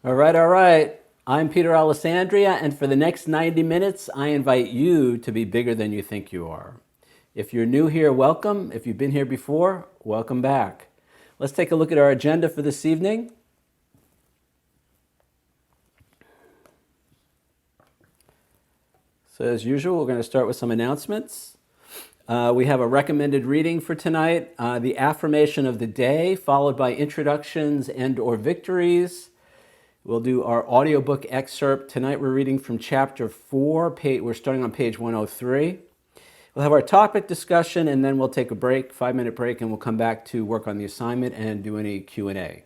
All right, all right. I'm Peter Alessandria, and for the next 90 minutes, I invite you to be bigger than you think you are. If you're new here, welcome. If you've been here before, welcome back. Let's take a look at our agenda for this evening. So as usual, we're going to start with some announcements. We have a recommended reading for tonight, the Affirmation of the Day, followed by introductions and or victories. We'll do our audiobook excerpt. Tonight we're reading from chapter 4. We're starting on page 103. We'll have our topic discussion, and then we'll take a break, 5-minute break, and we'll come back to work on the assignment and do any Q&A.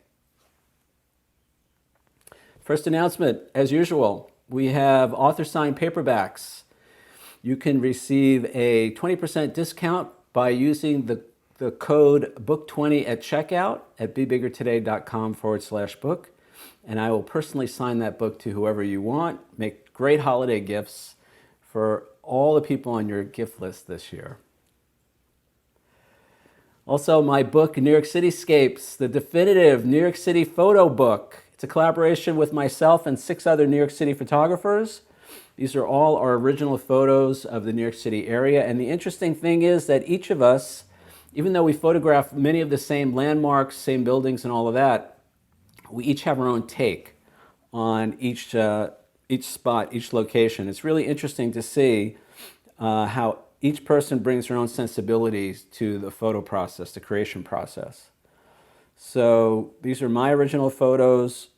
First announcement, as usual, we have author-signed paperbacks. You can receive a 20% discount by using the code book20 at checkout at bebiggertoday.com/book. And I will personally sign that book to whoever you want. Make great holiday gifts for all the people on your gift list this year. Also, my book, New York Cityscapes, the definitive New York City photo book. It's a collaboration with myself and 6 other New York City photographers. These are all our original photos of the New York City area. And the interesting thing is that each of us, even though we photograph many of the same landmarks, same buildings and all of that, we each have our own take on each spot, each location. It's really interesting to see how each person brings their own sensibilities to the photo process, the creation process. So these are my original photos.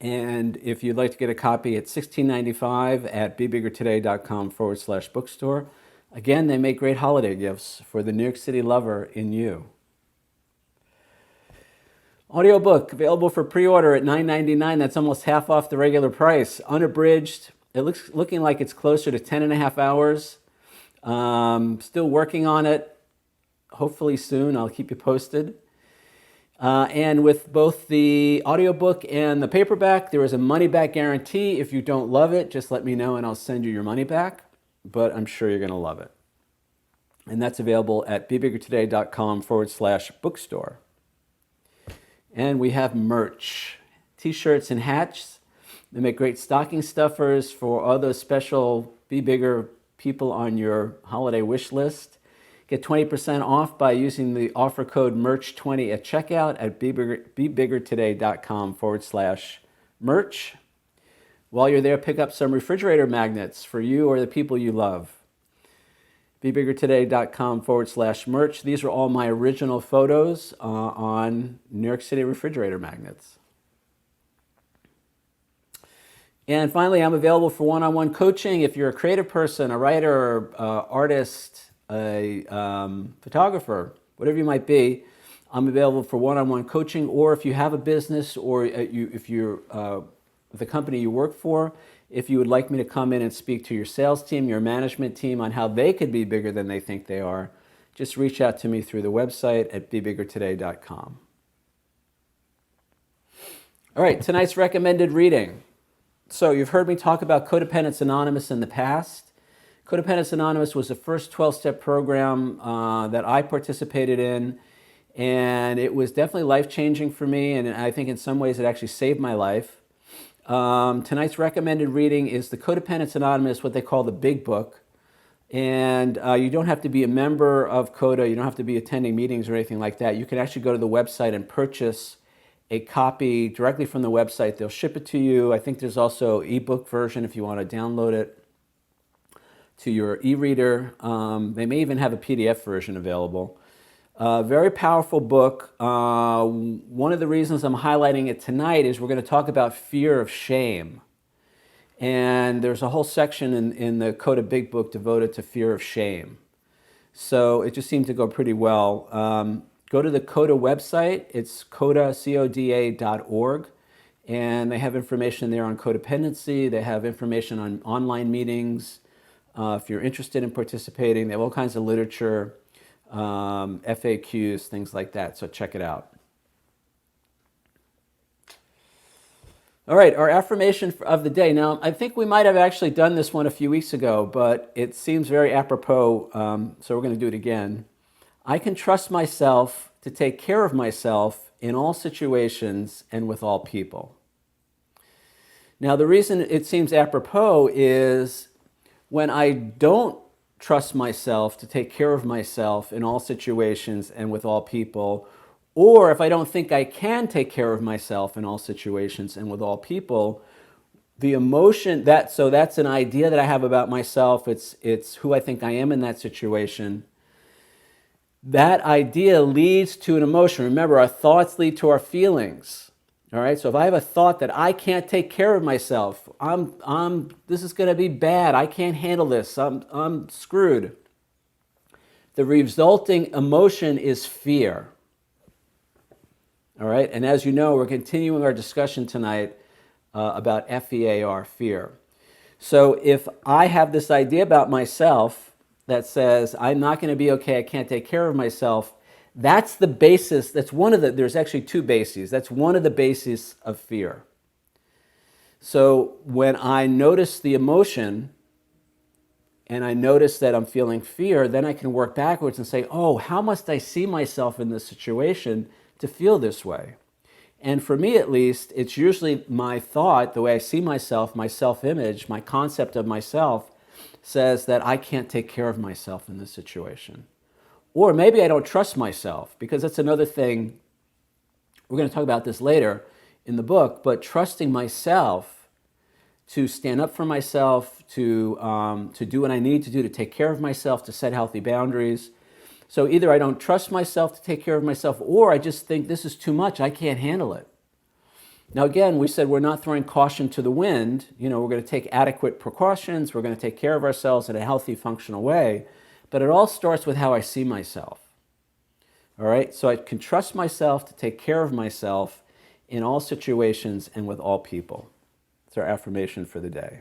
And if you'd like to get a copy, it's $16.95 at bebiggertoday.com/bookstore. Again, they make great holiday gifts for the New York City lover in you. Audiobook available for pre-order at $9.99. That's almost half off the regular price. Unabridged. It looking like it's closer to 10 and a half hours. Still working on it. Hopefully soon. I'll keep you posted. And with both the audiobook and the paperback, there is a money-back guarantee. If you don't love it, just let me know and I'll send you your money back. But I'm sure you're going to love it. And that's available at bebiggertoday.com/bookstore. And we have merch, t-shirts and hats. They make great stocking stuffers for all those special Be Bigger people on your holiday wish list. Get 20% off by using the offer code MERCH20 at checkout at bebiggertoday.com/merch. While you're there, pick up some refrigerator magnets for you or the people you love. bebiggertoday.com/merch. These are all my original photos on New York City refrigerator magnets. And finally, I'm available for one-on-one coaching. If you're a creative person, a writer, artist, a photographer, whatever you might be, I'm available for one-on-one coaching. Or if you have a business or if you're the company you work for, if you would like me to come in and speak to your sales team, your management team on how they could be bigger than they think they are, just reach out to me through the website at bebiggertoday.com. All right, tonight's recommended reading. So you've heard me talk about Codependents Anonymous in the past. Codependents Anonymous was the first 12-step program that I participated in, and it was definitely life-changing for me, and I think in some ways it actually saved my life. Tonight's recommended reading is the Codependents Anonymous, what they call the Big Book. And you don't have to be a member of CODA. You don't have to be attending meetings or anything like that. You can actually go to the website and purchase a copy directly from the website. They'll ship it to you. I think there's also an ebook version if you want to download it to your e-reader. They may even have a PDF version available. Very powerful book. One of the reasons I'm highlighting it tonight is we're going to talk about fear of shame. And there's a whole section in the Coda Big Book devoted to fear of shame. So it just seemed to go pretty well. Go to the Coda website. It's coda.org. And they have information there on codependency. They have information on online meetings. If you're interested in participating, they have all kinds of literature. FAQs, things like that. So check it out. All right, our affirmation of the day. Now, I think we might have actually done this one a few weeks ago, but it seems very apropos, so we're going to do it again. I can trust myself to take care of myself in all situations and with all people. Now, the reason it seems apropos is when I don't trust myself to take care of myself in all situations and with all people, or if I don't think I can take care of myself in all situations and with all people, the emotion that's an idea that I have about myself. It's who I think I am in that situation. That idea leads to an emotion. Remember, our thoughts lead to our feelings. All right. So if I have a thought that I can't take care of myself, this is going to be bad. I can't handle this. I'm screwed. The resulting emotion is fear. All right. And as you know, we're continuing our discussion tonight about FEAR, fear. So if I have this idea about myself that says I'm not going to be okay, I can't take care of myself, that's the basis. That's one of the, there's actually two bases. That's one of the bases of fear. So when I notice the emotion and I notice that I'm feeling fear, then I can work backwards and say, oh, how must I see myself in this situation to feel this way? And for me, at least, it's usually my thought, the way I see myself, my self-image, my concept of myself says that I can't take care of myself in this situation. Or maybe I don't trust myself, because that's another thing. We're going to talk about this later in the book, but trusting myself to stand up for myself, to do what I need to do to take care of myself, to set healthy boundaries. So either I don't trust myself to take care of myself, or I just think this is too much, I can't handle it. Now, again, we said we're not throwing caution to the wind. We're going to take adequate precautions. We're going to take care of ourselves in a healthy, functional way. But it all starts with how I see myself. All right? So I can trust myself to take care of myself in all situations and with all people. It's our affirmation for the day.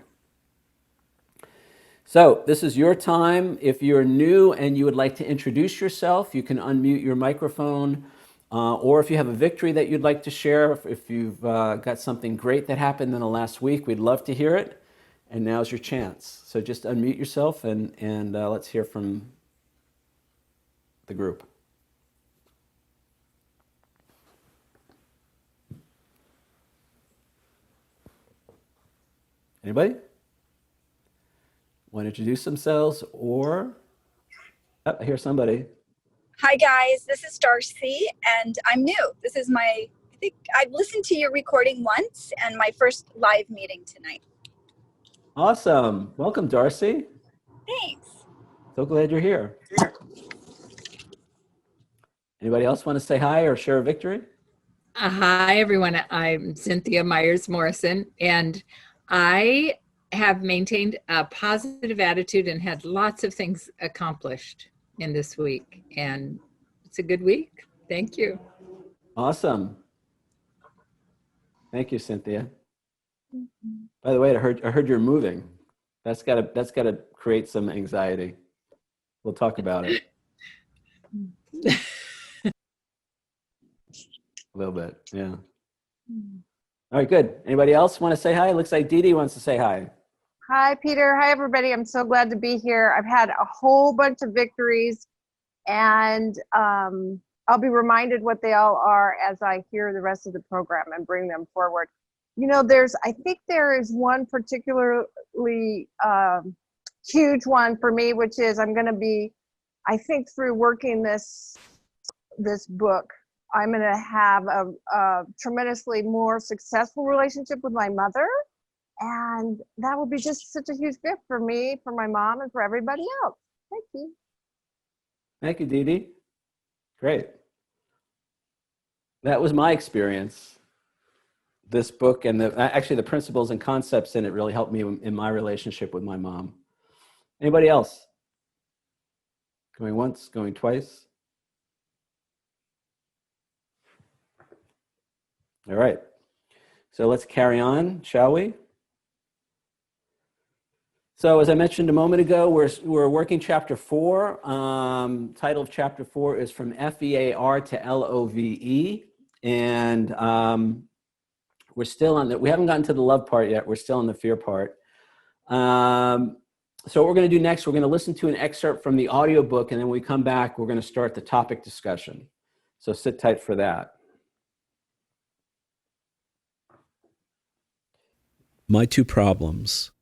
So this is your time. If you're new and you would like to introduce yourself, you can unmute your microphone. Or if you have a victory that you'd like to share, if you've got something great that happened in the last week, we'd love to hear it. And now's your chance. So just unmute yourself and let's hear from the group. Anybody want to introduce themselves? Or I hear somebody. Hi guys, this is Darcy and I'm new. This is I think I've listened to your recording once and my first live meeting tonight. Awesome. Welcome, Darcy. Thanks. So glad you're here. Anybody else want to say hi or share a victory? Hi, everyone. I'm Cynthia Myers-Morrison, and I have maintained a positive attitude and had lots of things accomplished in this week. And it's a good week. Thank you. Awesome. Thank you, Cynthia. By the way, I heard you're moving. That's gotta create some anxiety. We'll talk about it. A little bit, yeah. All right, good. Anybody else want to say hi? It looks like Dee Dee wants to say hi. Hi, Peter. Hi, everybody. I'm so glad to be here. I've had a whole bunch of victories, and I'll be reminded what they all are as I hear the rest of the program and bring them forward. I think there is one particularly huge one for me, which is I'm going to be, I think through working this book, I'm going to have a tremendously more successful relationship with my mother. And that will be just such a huge gift for me, for my mom, and for everybody else. Thank you. Thank you, Dee Dee. Great. That was my experience. This book and actually the principles and concepts in it really helped me in my relationship with my mom. Anybody else? Going once, going twice? All right. So let's carry on, shall we? So as I mentioned a moment ago, we're working chapter 4. Title of chapter 4 is From FEAR to LOVE. And we're still on we haven't gotten to the love part yet. We're still on the fear part. So what we're going to do next, we're going to listen to an excerpt from the audiobook, and then when we come back, we're going to start the topic discussion. So sit tight for that. My two problems.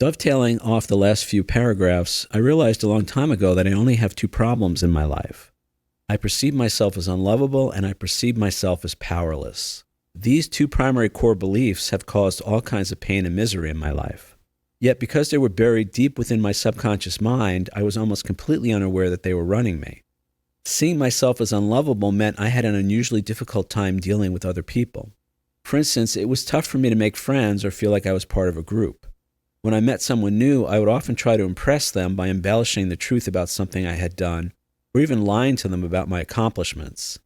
Dovetailing off the last few paragraphs, I realized a long time ago that I only have two problems in my life. I perceive myself as unlovable, and I perceive myself as powerless. These two primary core beliefs have caused all kinds of pain and misery in my life. Yet because they were buried deep within my subconscious mind, I was almost completely unaware that they were running me. Seeing myself as unlovable meant I had an unusually difficult time dealing with other people. For instance, it was tough for me to make friends or feel like I was part of a group. When I met someone new, I would often try to impress them by embellishing the truth about something I had done, or even lying to them about my accomplishments.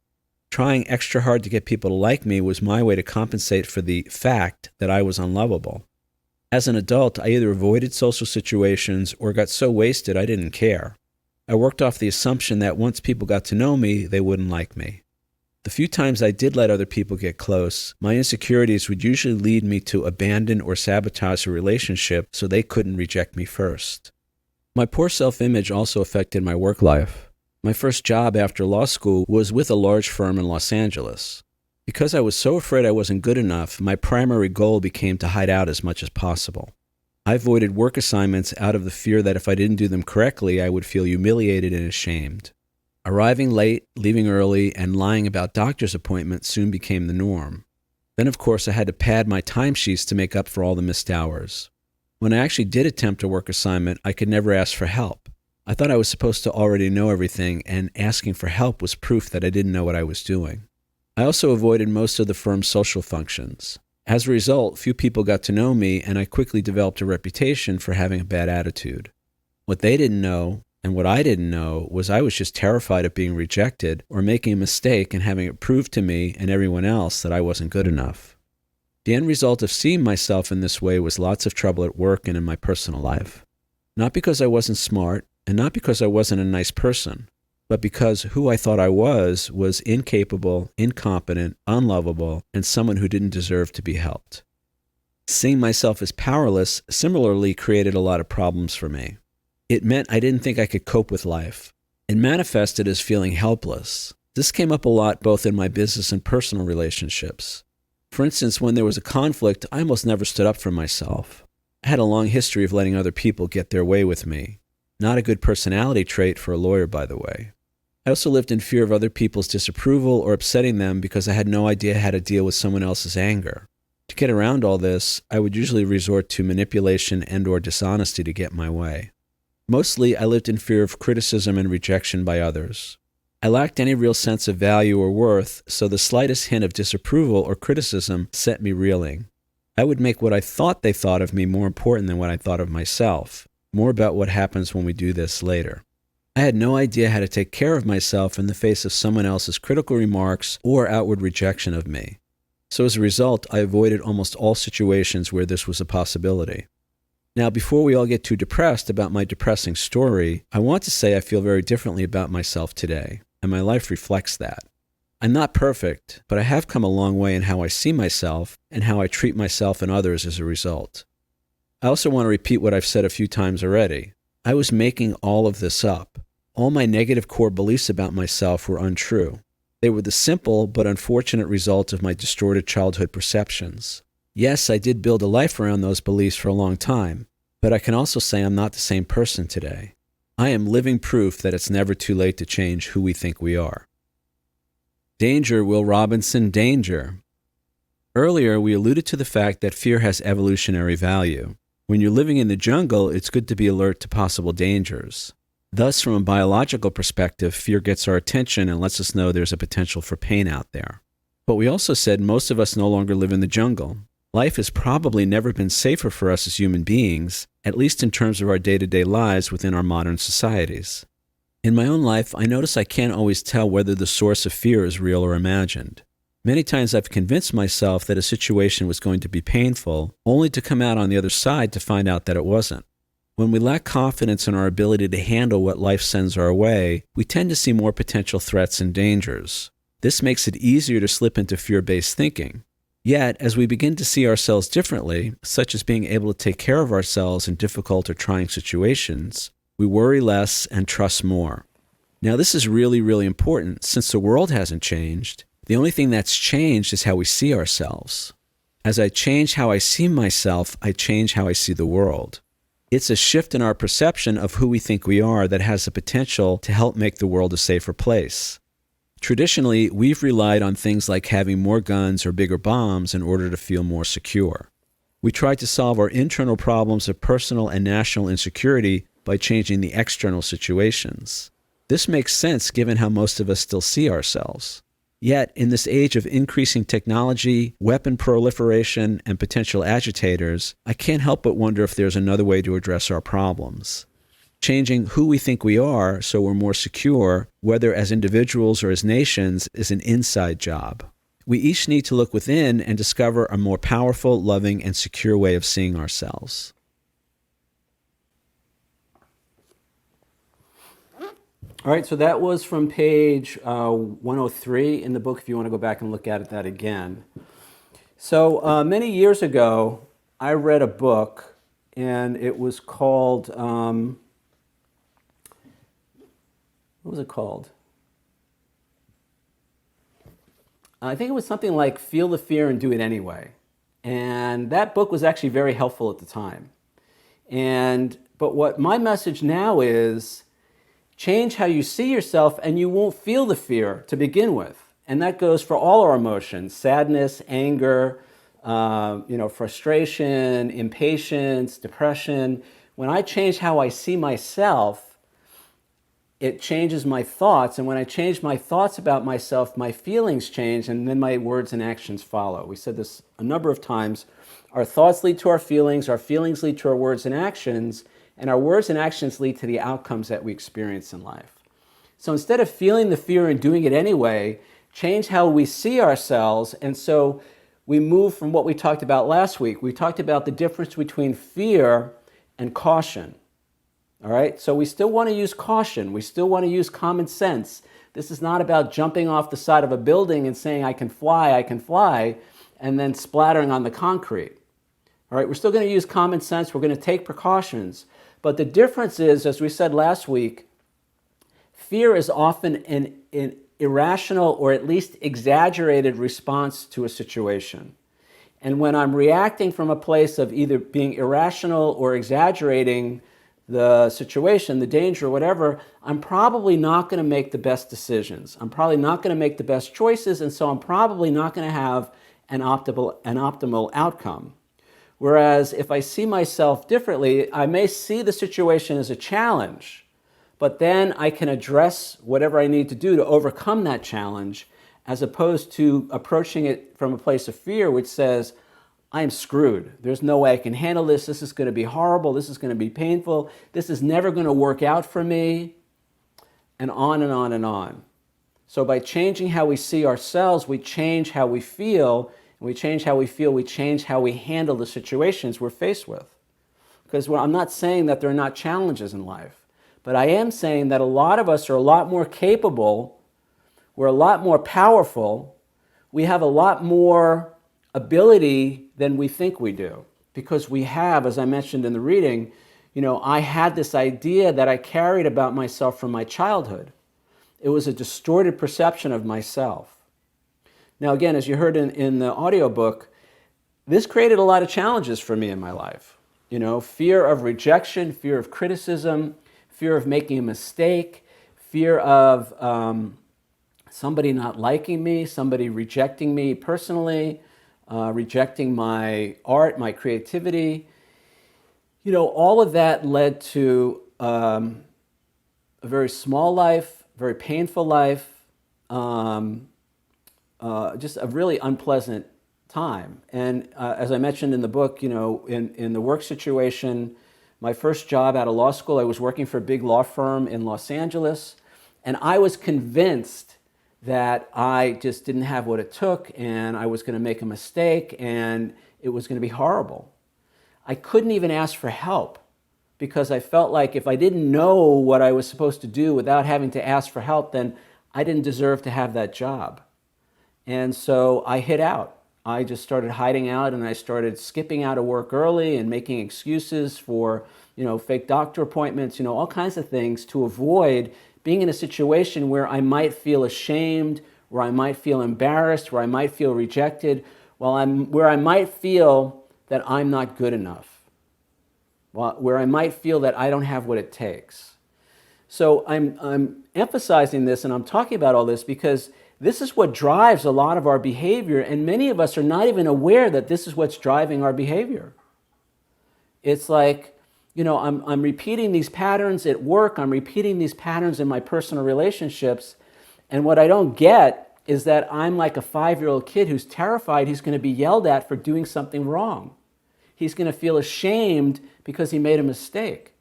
Trying extra hard to get people to like me was my way to compensate for the fact that I was unlovable. As an adult, I either avoided social situations or got so wasted I didn't care. I worked off the assumption that once people got to know me, they wouldn't like me. The few times I did let other people get close, my insecurities would usually lead me to abandon or sabotage a relationship so they couldn't reject me first. My poor self-image also affected my work life. My first job after law school was with a large firm in Los Angeles. Because I was so afraid I wasn't good enough, my primary goal became to hide out as much as possible. I avoided work assignments out of the fear that if I didn't do them correctly, I would feel humiliated and ashamed. Arriving late, leaving early, and lying about doctor's appointments soon became the norm. Then, of course, I had to pad my timesheets to make up for all the missed hours. When I actually did attempt a work assignment, I could never ask for help. I thought I was supposed to already know everything, and asking for help was proof that I didn't know what I was doing. I also avoided most of the firm's social functions. As a result, few people got to know me, and I quickly developed a reputation for having a bad attitude. What they didn't know, and what I didn't know, was I was just terrified of being rejected or making a mistake and having it proved to me and everyone else that I wasn't good enough. The end result of seeing myself in this way was lots of trouble at work and in my personal life. Not because I wasn't smart, and not because I wasn't a nice person, but because who I thought I was incapable, incompetent, unlovable, and someone who didn't deserve to be helped. Seeing myself as powerless similarly created a lot of problems for me. It meant I didn't think I could cope with life. It manifested as feeling helpless. This came up a lot both in my business and personal relationships. For instance, when there was a conflict, I almost never stood up for myself. I had a long history of letting other people get their way with me. Not a good personality trait for a lawyer, by the way. I also lived in fear of other people's disapproval or upsetting them because I had no idea how to deal with someone else's anger. To get around all this, I would usually resort to manipulation and/or dishonesty to get my way. Mostly, I lived in fear of criticism and rejection by others. I lacked any real sense of value or worth, so the slightest hint of disapproval or criticism set me reeling. I would make what I thought they thought of me more important than what I thought of myself. More about what happens when we do this later. I had no idea how to take care of myself in the face of someone else's critical remarks or outward rejection of me. So as a result, I avoided almost all situations where this was a possibility. Now, before we all get too depressed about my depressing story, I want to say I feel very differently about myself today, and my life reflects that. I'm not perfect, but I have come a long way in how I see myself and how I treat myself and others as a result. I also want to repeat what I've said a few times already. I was making all of this up. All my negative core beliefs about myself were untrue. They were the simple but unfortunate result of my distorted childhood perceptions. Yes, I did build a life around those beliefs for a long time, but I can also say I'm not the same person today. I am living proof that it's never too late to change who we think we are. Danger, Will Robinson, danger. Earlier, we alluded to the fact that fear has evolutionary value. When you're living in the jungle, it's good to be alert to possible dangers. Thus, from a biological perspective, fear gets our attention and lets us know there's a potential for pain out there. But we also said most of us no longer live in the jungle. Life has probably never been safer for us as human beings, at least in terms of our day-to-day lives within our modern societies. In my own life, I notice I can't always tell whether the source of fear is real or imagined. Many times I've convinced myself that a situation was going to be painful, only to come out on the other side to find out that it wasn't. When we lack confidence in our ability to handle what life sends our way, we tend to see more potential threats and dangers. This makes it easier to slip into fear-based thinking. Yet, as we begin to see ourselves differently, such as being able to take care of ourselves in difficult or trying situations, we worry less and trust more. Now, this is really, really important since the world hasn't changed. The only thing that's changed is how we see ourselves. As I change how I see myself, I change how I see the world. It's a shift in our perception of who we think we are that has the potential to help make the world a safer place. Traditionally, we've relied on things like having more guns or bigger bombs in order to feel more secure. We tried to solve our internal problems of personal and national insecurity by changing the external situations. This makes sense given how most of us still see ourselves. Yet, in this age of increasing technology, weapon proliferation, and potential agitators, I can't help but wonder if there's another way to address our problems. Changing who we think we are so we're more secure, whether as individuals or as nations, is an inside job. We each need to look within and discover a more powerful, loving, and secure way of seeing ourselves. All right, so that was from page 103 in the book, if you want to go back and look at that again. So many years ago, I read a book, and it was called, what was it called? I think it was something like Feel the Fear and Do It Anyway. And that book was actually very helpful at the time. But what my message now is, change how you see yourself and you won't feel the fear to begin with. And that goes for all our emotions: sadness, anger, frustration, impatience, depression. When I change how I see myself, it changes my thoughts. And when I change my thoughts about myself, my feelings change, and then my words and actions follow. We said this a number of times. Our thoughts lead to our feelings lead to our words and actions, and our words and actions lead to the outcomes that we experience in life. So instead of feeling the fear and doing it anyway, change how we see ourselves. And so we move from what we talked about last week. We talked about the difference between fear and caution. All right, so we still want to use caution. We still want to use common sense. This is not about jumping off the side of a building and saying, I can fly, and then splattering on the concrete. All right, we're still going to use common sense. We're going to take precautions. But the difference is, as we said last week, fear is often an irrational or at least exaggerated response to a situation. And when I'm reacting from a place of either being irrational or exaggerating the situation, the danger, whatever, I'm probably not going to make the best decisions. I'm probably not going to make the best choices, and so I'm probably not going to have an optimal outcome. Whereas if I see myself differently, I may see the situation as a challenge, but then I can address whatever I need to do to overcome that challenge, as opposed to approaching it from a place of fear, which says, I'm screwed. There's no way I can handle this. This is going to be horrible. This is going to be painful. This is never going to work out for me, and on and on and on. So by changing how we see ourselves, we change how we feel. And we change how we feel, we change how we handle the situations we're faced with. Because I'm not saying that there are not challenges in life, but I am saying that a lot of us are a lot more capable, we're a lot more powerful, we have a lot more ability than we think we do. Because we have, as I mentioned in the reading, I had this idea that I carried about myself from my childhood. It was a distorted perception of myself. Now, again, as you heard in the audiobook, this created a lot of challenges for me in my life. Fear of rejection, fear of criticism, fear of making a mistake, fear of somebody not liking me, somebody rejecting me personally, rejecting my art, my creativity. All of that led to a very small life, very painful life, just a really unpleasant time. And as I mentioned in the book, in the work situation, my first job out of law school, I was working for a big law firm in Los Angeles, and I was convinced that I just didn't have what it took, and I was going to make a mistake, and it was going to be horrible. I couldn't even ask for help because I felt like if I didn't know what I was supposed to do without having to ask for help, then I didn't deserve to have that job. And so I hid out. I just started hiding out, and I started skipping out of work early and making excuses for, fake doctor appointments, all kinds of things to avoid being in a situation where I might feel ashamed, where I might feel embarrassed, where I might feel rejected, where I might feel that I'm not good enough, where I might feel that I don't have what it takes. So I'm emphasizing this and I'm talking about all this because this is what drives a lot of our behavior, and many of us are not even aware that this is what's driving our behavior. It's like, I'm repeating these patterns at work, I'm repeating these patterns in my personal relationships, and what I don't get is that I'm like a 5-year-old kid who's terrified he's going to be yelled at for doing something wrong. He's going to feel ashamed because he made a mistake.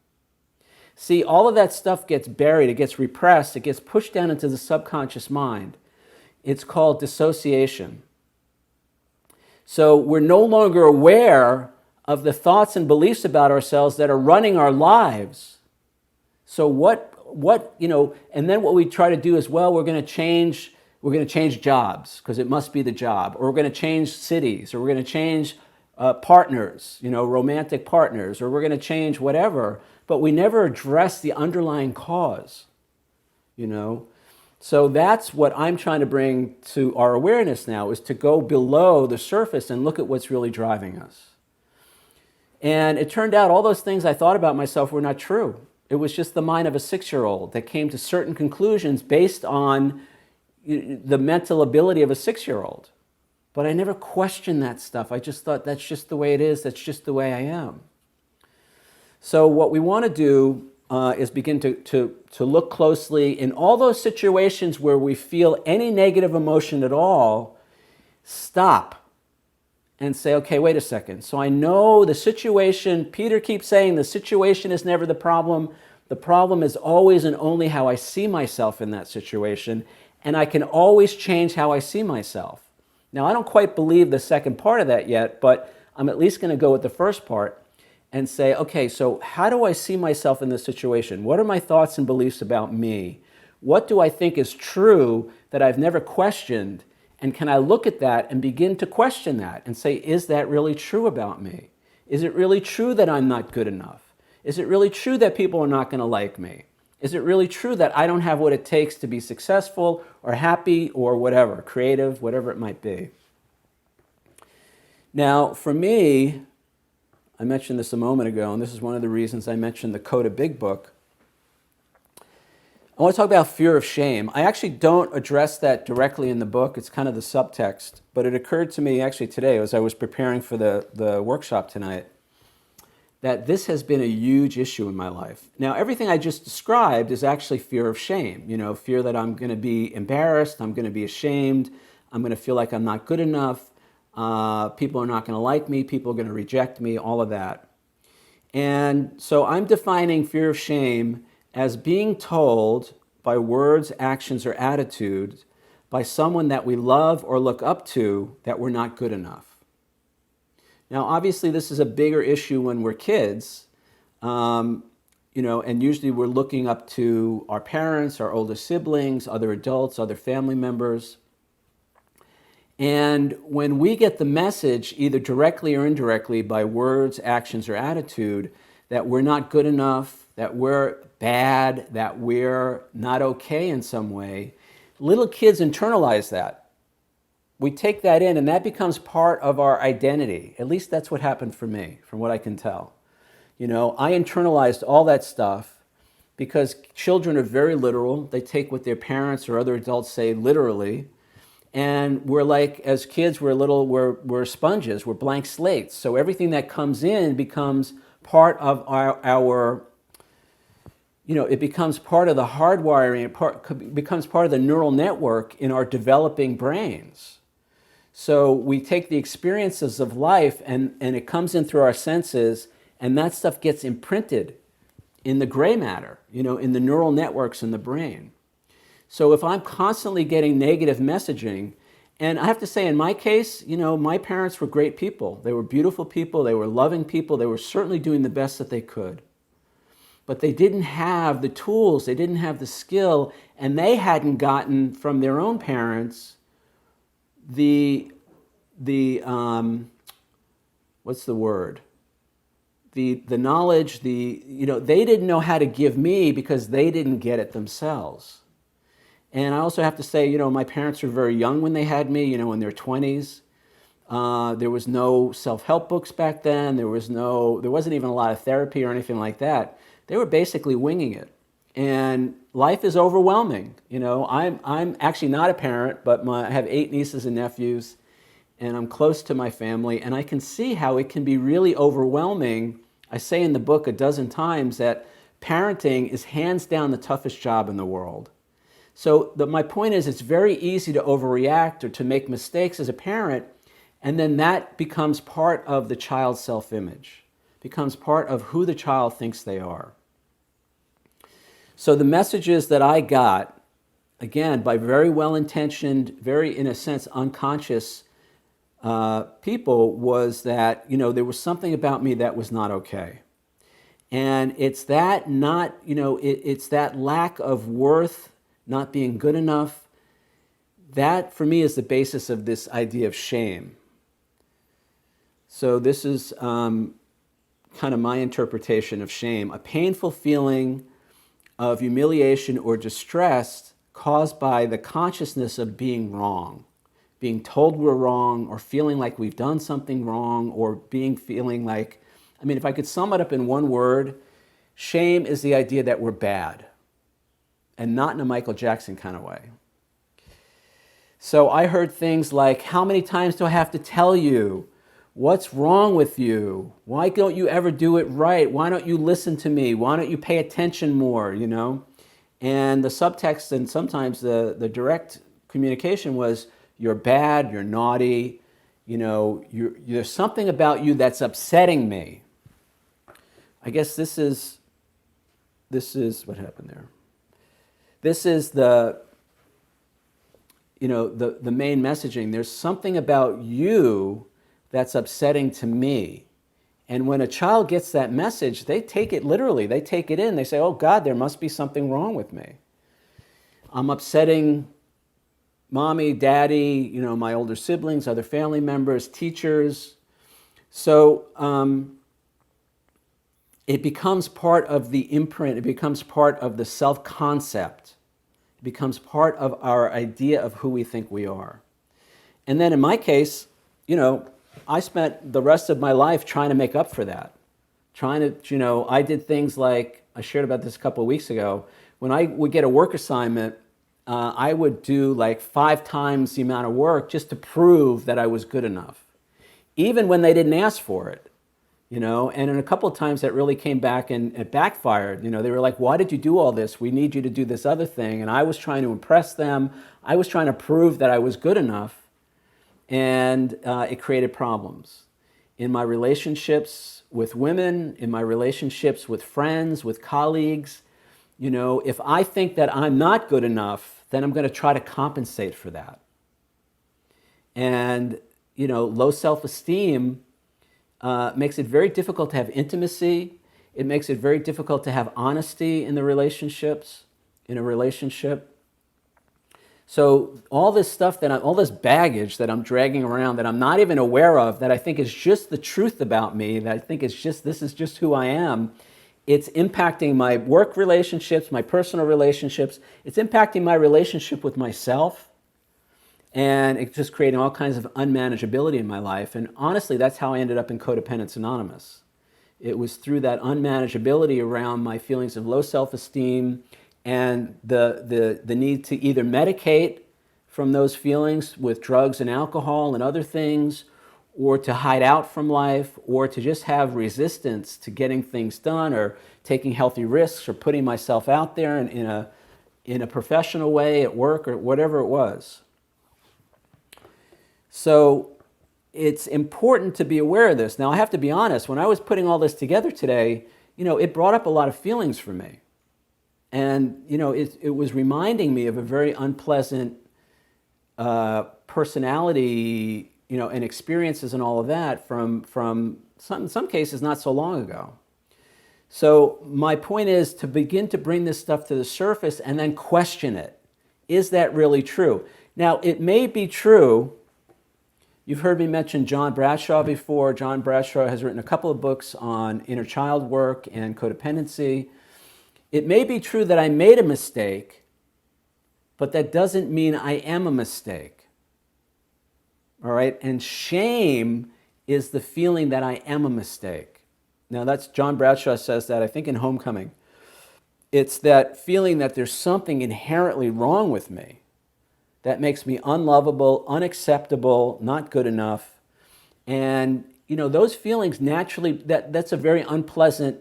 See, all of that stuff gets buried, it gets repressed, it gets pushed down into the subconscious mind. It's called dissociation. So we're no longer aware of the thoughts and beliefs about ourselves that are running our lives. So and then what we try to do is, well, we're going to change jobs because it must be the job, or we're going to change cities, or we're going to change partners, romantic partners, or we're going to change whatever, but we never address the underlying cause, So that's what I'm trying to bring to our awareness now, is to go below the surface and look at what's really driving us. And it turned out all those things I thought about myself were not true. It was just the mind of a 6-year-old that came to certain conclusions based on the mental ability of a 6-year-old. But I never questioned that stuff. I just thought, that's just the way it is. That's just the way I am. So what we want to do is begin to look closely in all those situations where we feel any negative emotion at all. Stop and say, okay, wait a second. So I know the situation, Peter keeps saying the situation is never the problem. The problem is always and only how I see myself in that situation. And I can always change how I see myself. Now, I don't quite believe the second part of that yet, but I'm at least going to go with the first part and say, okay, so how do I see myself in this situation? What are my thoughts and beliefs about me? What do I think is true that I've never questioned? And can I look at that and begin to question that and say, is that really true about me? Is it really true that I'm not good enough? Is it really true that people are not going to like me? Is it really true that I don't have what it takes to be successful or happy or whatever, creative, whatever it might be? Now, for me, I mentioned this a moment ago, and this is one of the reasons I mentioned the Codependents book. I want to talk about fear of shame. I actually don't address that directly in the book. It's kind of the subtext, but it occurred to me actually today as I was preparing for the workshop tonight that this has been a huge issue in my life. Now, everything I just described is actually fear of shame. Fear that I'm going to be embarrassed, I'm going to be ashamed, I'm going to feel like I'm not good enough, people are not going to like me, people are going to reject me, all of that. And so I'm defining fear of shame as being told by words, actions, or attitudes by someone that we love or look up to that we're not good enough. Now, obviously, this is a bigger issue when we're kids, and usually we're looking up to our parents, our older siblings, other adults, other family members. And when we get the message, either directly or indirectly, by words, actions, or attitude, that we're not good enough, that we're bad, that we're not okay in some way, little kids internalize that. We take that in, and that becomes part of our identity. At least that's what happened for me, from what I can tell. I internalized all that stuff because children are very literal. They take what their parents or other adults say literally. And we're like, as kids, we're sponges, we're blank slates. So everything that comes in becomes part of our it becomes part of the hardwiring, it becomes part of the neural network in our developing brains. So we take the experiences of life and it comes in through our senses, and that stuff gets imprinted in the gray matter, in the neural networks in the brain. So if I'm constantly getting negative messaging, and I have to say in my case, my parents were great people. They were beautiful people, they were loving people, they were certainly doing the best that they could. But they didn't have the tools, they didn't have the skill, and they hadn't gotten from their own parents the what's the word? The knowledge, they didn't know how to give me because they didn't get it themselves. And I also have to say, my parents were very young when they had me, in their 20s. There was no self-help books back then. There wasn't even a lot of therapy or anything like that. They were basically winging it. And life is overwhelming. I'm actually not a parent, but I have 8 nieces and nephews, and I'm close to my family, and I can see how it can be really overwhelming. I say in the book a dozen times that parenting is hands down the toughest job in the world. So my point is, it's very easy to overreact or to make mistakes as a parent, and then that becomes part of the child's self-image, becomes part of who the child thinks they are. So the messages that I got, again, by very well-intentioned, very, in a sense, unconscious people, was that, there was something about me that was not okay. And it's that it's that lack of worth, not being good enough. That, for me, is the basis of this idea of shame. So this is kind of my interpretation of shame: a painful feeling of humiliation or distress caused by the consciousness of being wrong, being told we're wrong, or feeling like we've done something wrong, or feeling like, if I could sum it up in one word, shame is the idea that we're bad, and not in a Michael Jackson kind of way. So I heard things like, how many times do I have to tell you? What's wrong with you? Why don't you ever do it right? Why don't you listen to me? Why don't you pay attention more, And the subtext and sometimes the direct communication was, you're bad, you're naughty, there's something about you that's upsetting me. I guess this is what happened there. This is the main messaging. There's something about you that's upsetting to me. And when a child gets that message, they take it literally. They take it in. They say, oh God, there must be something wrong with me. I'm upsetting mommy, daddy, my older siblings, other family members, teachers. So it becomes part of the imprint. It becomes part of the self-concept. It becomes part of our idea of who we think we are. And then in my case, I spent the rest of my life trying to make up for that. I did things like, I shared about this a couple of weeks ago, when I would get a work assignment, I would do like 5 times the amount of work just to prove that I was good enough, even when they didn't ask for it, and in a couple of times that really came back and it backfired. They were like, why did you do all this? We need you to do this other thing. And I was trying to impress them. I was trying to prove that I was good enough. And it created problems in my relationships with women, in my relationships with friends, with colleagues. If I think that I'm not good enough, then I'm going to try to compensate for that. And, low self-esteem makes it very difficult to have intimacy. It makes it very difficult to have honesty in a relationship. So all this stuff all this baggage that I'm dragging around that I'm not even aware of, that I think is just the truth about me, that I think this is just who I am, it's impacting my work relationships, my personal relationships. It's impacting my relationship with myself. And it's just creating all kinds of unmanageability in my life. And honestly, that's how I ended up in Codependents Anonymous. It was through that unmanageability around my feelings of low self-esteem and the need to either medicate from those feelings with drugs and alcohol and other things, or to hide out from life, or to just have resistance to getting things done, or taking healthy risks, or putting myself out there in a professional way at work, or whatever it was. So it's important to be aware of this. Now, I have to be honest, when I was putting all this together today, it brought up a lot of feelings for me. And, it was reminding me of a very unpleasant personality, and experiences and all of that from in some cases not so long ago. So my point is to begin to bring this stuff to the surface and then question it. Is that really true? Now, it may be true. You've heard me mention John Bradshaw before. John Bradshaw has written a couple of books on inner child work and codependency. It may be true that I made a mistake, but that doesn't mean I am a mistake. All right. And shame is the feeling that I am a mistake. Now, that's John Bradshaw says that, I think, in Homecoming. It's that feeling that there's something inherently wrong with me that makes me unlovable, unacceptable, not good enough. And, those feelings naturally, that's a very unpleasant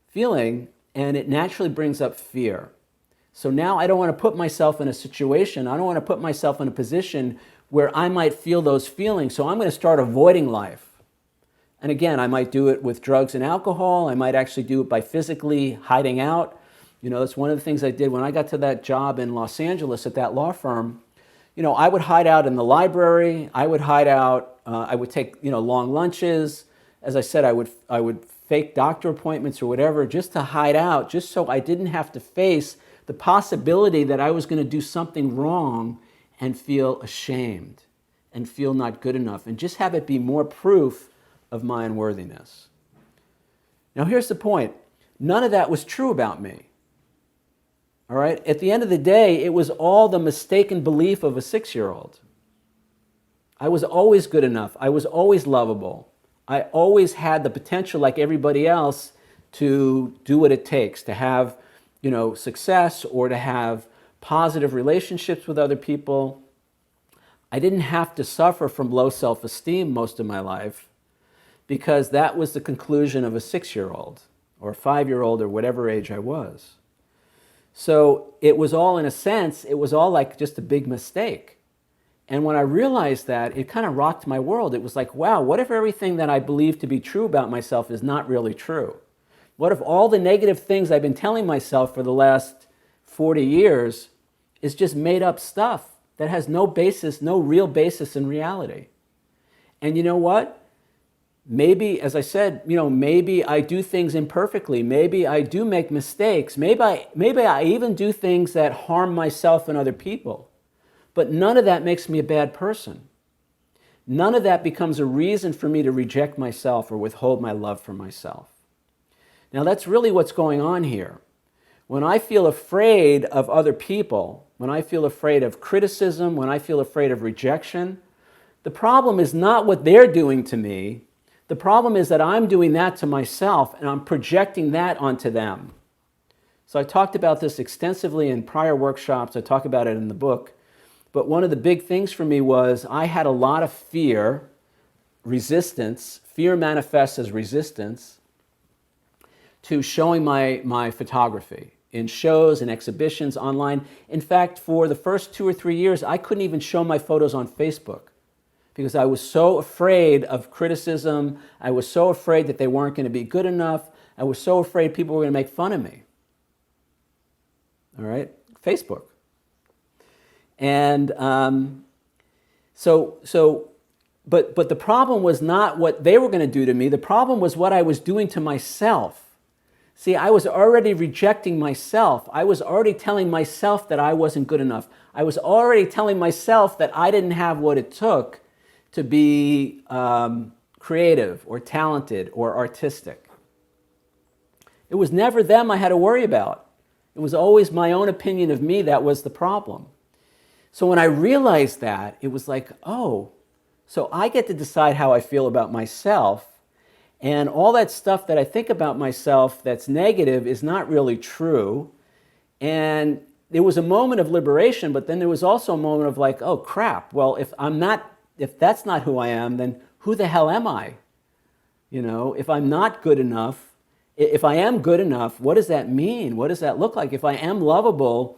feeling, and it naturally brings up fear. So now I don't want to put myself in a situation, I don't want to put myself in a position where I might feel those feelings. So I'm going to start avoiding life. And again, I might do it with drugs and alcohol. I might actually do it by physically hiding out. That's one of the things I did when I got to that job in Los Angeles at that law firm. I would hide out in the library. I would hide out. I would take, long lunches. As I said, I would fake doctor appointments or whatever just to hide out, just so I didn't have to face the possibility that I was going to do something wrong and feel ashamed and feel not good enough, and just have it be more proof of my unworthiness. Now, here's the point. None of that was true about me. All right? At the end of the day, it was all the mistaken belief of a 6-year-old. I was always good enough. I was always lovable. I always had the potential, like everybody else, to do what it takes, to have, success, or to have positive relationships with other people. I didn't have to suffer from low self-esteem most of my life, because that was the conclusion of a 6-year-old or a 5-year-old or whatever age I was. So it was all, in a sense, it was all like just a big mistake. And when I realized that, it kind of rocked my world. It was like, wow, what if everything that I believe to be true about myself is not really true? What if all the negative things I've been telling myself for the last 40 years is just made up stuff that has no basis, no real basis in reality? And you know what? Maybe, as I said, maybe I do things imperfectly. Maybe I do make mistakes. Maybe I even do things that harm myself and other people. But none of that makes me a bad person. None of that becomes a reason for me to reject myself or withhold my love for myself. Now, that's really what's going on here. When I feel afraid of other people, when I feel afraid of criticism, when I feel afraid of rejection, the problem is not what they're doing to me. The problem is that I'm doing that to myself, and I'm projecting that onto them. So I talked about this extensively in prior workshops. I talk about it in the book. But one of the big things for me was I had a lot of fear, resistance. Fear manifests as resistance to showing my photography in shows and exhibitions online. In fact, for the first 2 or 3 years, I couldn't even show my photos on Facebook because I was so afraid of criticism. I was so afraid that they weren't going to be good enough. I was so afraid people were going to make fun of me. All right? Facebook. And but the problem was not what they were going to do to me. The problem was what I was doing to myself. See, I was already rejecting myself. I was already telling myself that I wasn't good enough. I was already telling myself that I didn't have what it took to be creative or talented or artistic. It was never them I had to worry about. It was always my own opinion of me that was the problem. So when I realized that, it was like, oh, so I get to decide how I feel about myself, and all that stuff that I think about myself that's negative is not really true. And there was a moment of liberation, but then there was also a moment of like, oh crap, well, if that's not who I am, then who the hell am I? If I'm not good enough, if I am good enough, what does that mean? What does that look like? If I am lovable,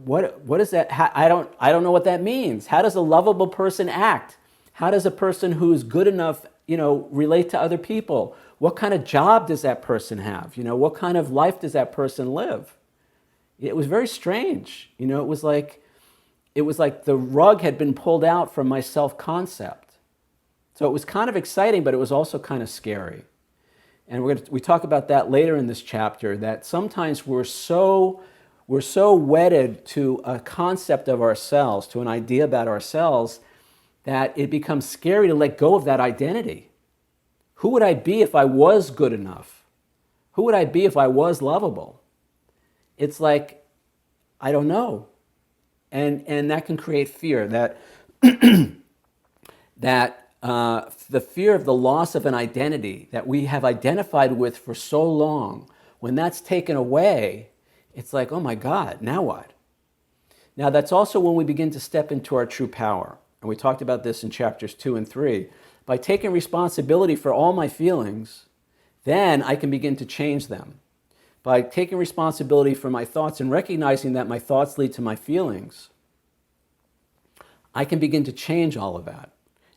what is that? I don't know what that means. How does a lovable person act? How does a person who's good enough, relate to other people? What kind of job does that person have? What kind of life does that person live? It was very strange. It was like the rug had been pulled out from my self-concept. So it was kind of exciting, but it was also kind of scary. And we talk about that later in this chapter, that sometimes we're so wedded to a concept of ourselves, to an idea about ourselves, that it becomes scary to let go of that identity. Who would I be if I was good enough? Who would I be if I was lovable? It's like, I don't know. And that can create fear. That that the fear of the loss of an identity that we have identified with for so long, when that's taken away, it's like, oh my God, now what? Now that's also when we begin to step into our true power. And we talked about this in chapters 2 and 3. By taking responsibility for all my feelings, then I can begin to change them. By taking responsibility for my thoughts and recognizing that my thoughts lead to my feelings, I can begin to change all of that.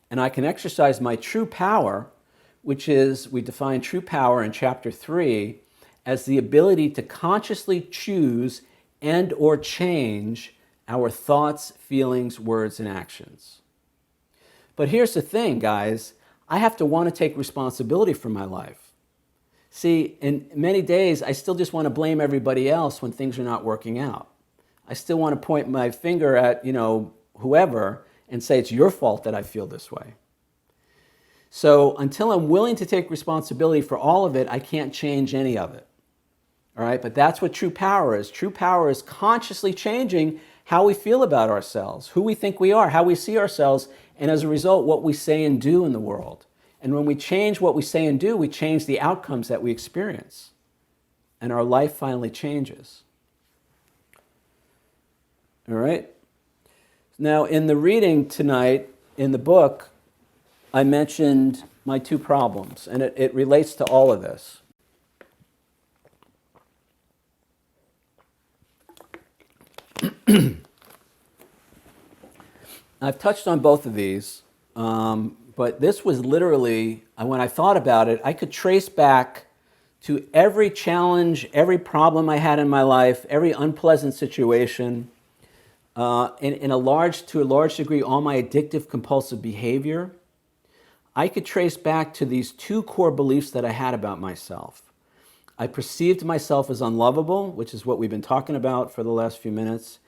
And I can exercise my true power, which is, we define true power in chapter 3 as the ability to consciously choose and or change our thoughts, feelings, words, and actions. But here's the thing, guys. I have to want to take responsibility for my life. See, in many days, I still just want to blame everybody else when things are not working out. I still want to point my finger at, whoever and say it's your fault that I feel this way. So until I'm willing to take responsibility for all of it, I can't change any of it. All right, but that's what true power is. True power is consciously changing how we feel about ourselves, who we think we are, how we see ourselves, and as a result, what we say and do in the world. And when we change what we say and do, we change the outcomes that we experience. And our life finally changes. All right? Now, in the reading tonight, in the book, I mentioned my two problems, and it relates to all of this. I've touched on both of these, but this was literally, when I thought about it, I could trace back to every challenge, every problem I had in my life, every unpleasant situation, to a large degree, all my addictive compulsive behavior. I could trace back to these two core beliefs that I had about myself. I perceived myself as unlovable, which is what we've been talking about for the last few minutes,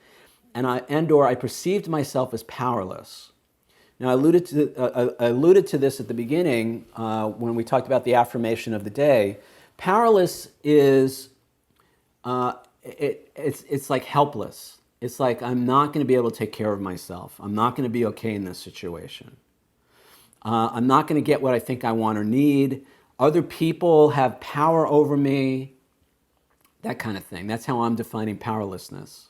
and I perceived myself as powerless. Now, I alluded to this at the beginning when we talked about the affirmation of the day. Powerless is, it's like helpless. It's like I'm not going to be able to take care of myself. I'm not going to be okay in this situation. I'm not going to get what I think I want or need. Other people have power over me. That kind of thing. That's how I'm defining powerlessness.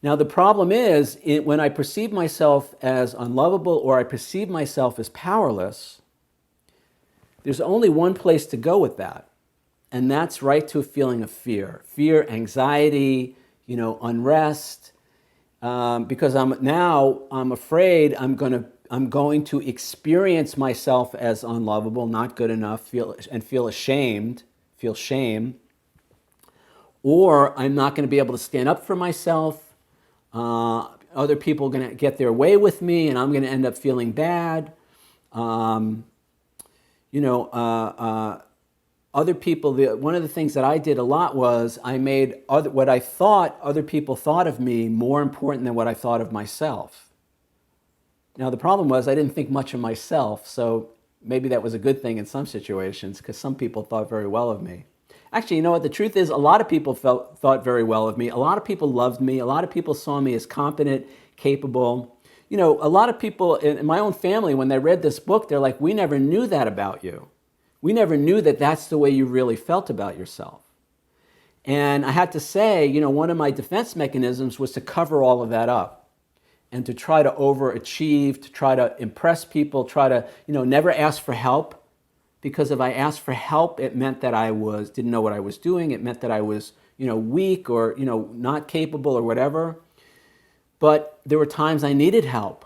Now, the problem is, when I perceive myself as unlovable or I perceive myself as powerless, there's only one place to go with that, and that's right to a feeling of fear. Fear, anxiety, unrest, because I'm afraid I'm going to experience myself as unlovable, not good enough, feel ashamed, feel shame, or I'm not going to be able to stand up for myself. Other people are going to get their way with me, and I'm going to end up feeling bad. Other people, one of the things that I did a lot was I made what I thought other people thought of me more important than what I thought of myself. Now, the problem was I didn't think much of myself, so maybe that was a good thing in some situations because some people thought very well of me. Actually, you know what? The truth is a lot of people thought very well of me. A lot of people loved me. A lot of people saw me as competent, capable. A lot of people in my own family, when they read this book, they're like, we never knew that about you. We never knew that that's the way you really felt about yourself. And I had to say, one of my defense mechanisms was to cover all of that up and to try to overachieve, to try to impress people, try to, never ask for help. Because if I asked for help, it meant that I didn't know what I was doing. It meant that I was, weak or, not capable or whatever. But there were times I needed help.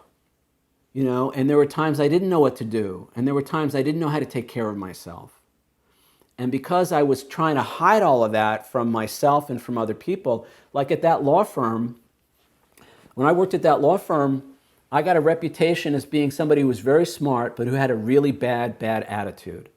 And there were times I didn't know what to do. And there were times I didn't know how to take care of myself. And because I was trying to hide all of that from myself and from other people, like at that law firm, when I worked at that law firm, I got a reputation as being somebody who was very smart, but who had a really bad attitude.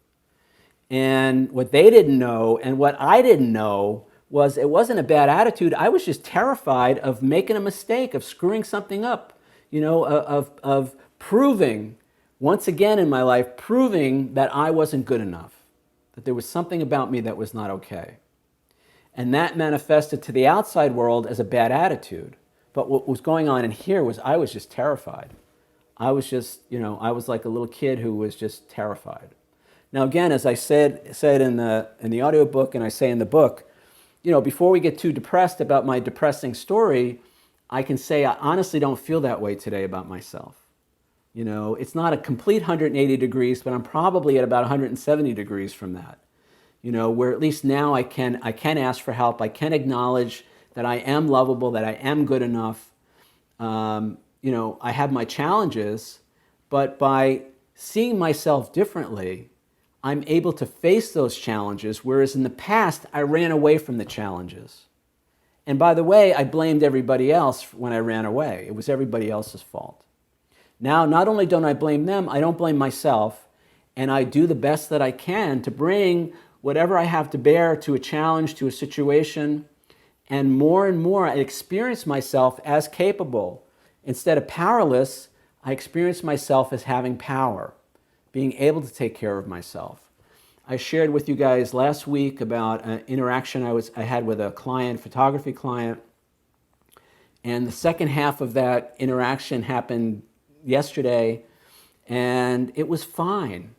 And what they didn't know and what I didn't know was it wasn't a bad attitude. I was just terrified of making a mistake, of screwing something up, of proving, once again in my life, proving that I wasn't good enough, that there was something about me that was not okay. And that manifested to the outside world as a bad attitude. But what was going on in here was I was just terrified I was just, I was like a little kid who was just terrified. Now, again, as I said in the audiobook, and I say in the book, before we get too depressed about my depressing story, I can say I honestly don't feel that way today about myself. It's not a complete 180 degrees, but I'm probably at about 170 degrees from that. Where at least now I can ask for help. I can acknowledge that I am lovable, that I am good enough. I have my challenges, but by seeing myself differently, I'm able to face those challenges, whereas in the past, I ran away from the challenges. And by the way, I blamed everybody else when I ran away. It was everybody else's fault. Now, not only don't I blame them, I don't blame myself, and I do the best that I can to bring whatever I have to bear to a challenge, to a situation, and more I experience myself as capable. Instead of powerless, I experience myself as having power, being able to take care of myself. I shared with you guys last week about an interaction I had with a client, photography client, and the second half of that interaction happened yesterday, and it was fine.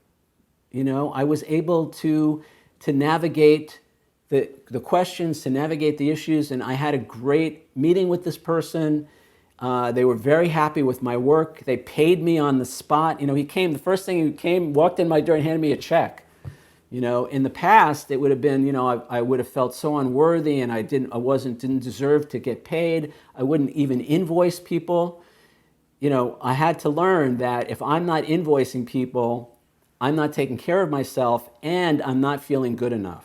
I was able to navigate the questions, to navigate the issues, and I had a great meeting with this person. They were very happy with my work. They paid me on the spot. He came, the first thing he came, walked in my door and handed me a check. In the past, it would have been, I would have felt so unworthy, and I didn't deserve to get paid. I wouldn't even invoice people. I had to learn that if I'm not invoicing people, I'm not taking care of myself, and I'm not feeling good enough.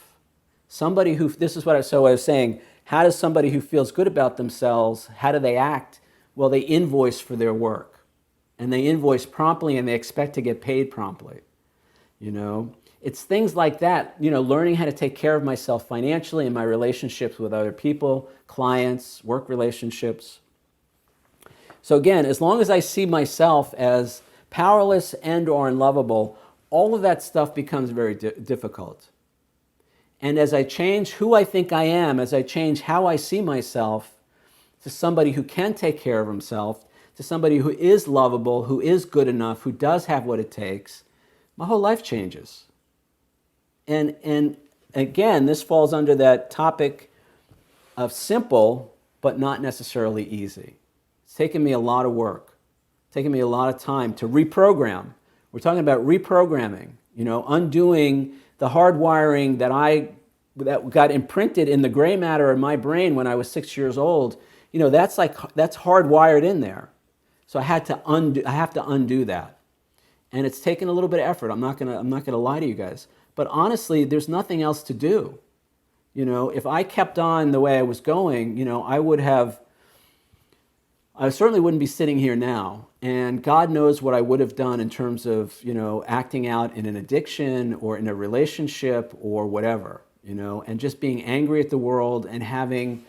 This is what I was saying, how does somebody who feels good about themselves, how do they act? Well, they invoice for their work, and they invoice promptly, and they expect to get paid promptly. It's things like that, learning how to take care of myself financially in my relationships with other people, clients, work relationships. So again, as long as I see myself as powerless and or unlovable, all of that stuff becomes very difficult. And as I change who I think I am, as I change how I see myself to somebody who can take care of himself, to somebody who is lovable, who is good enough, who does have what it takes, my whole life changes. And again, this falls under that topic of simple, but not necessarily easy. It's taken me a lot of work, taken me a lot of time to reprogram. We're talking about reprogramming, undoing the hardwiring that got imprinted in the gray matter in my brain when I was 6 years old. That's hardwired in there. So I have to undo that. And it's taken a little bit of effort. I'm not gonna lie to you guys. But honestly, there's nothing else to do. If I kept on the way I was going, I certainly wouldn't be sitting here now. And God knows what I would have done in terms of, acting out in an addiction or in a relationship or whatever, and just being angry at the world and having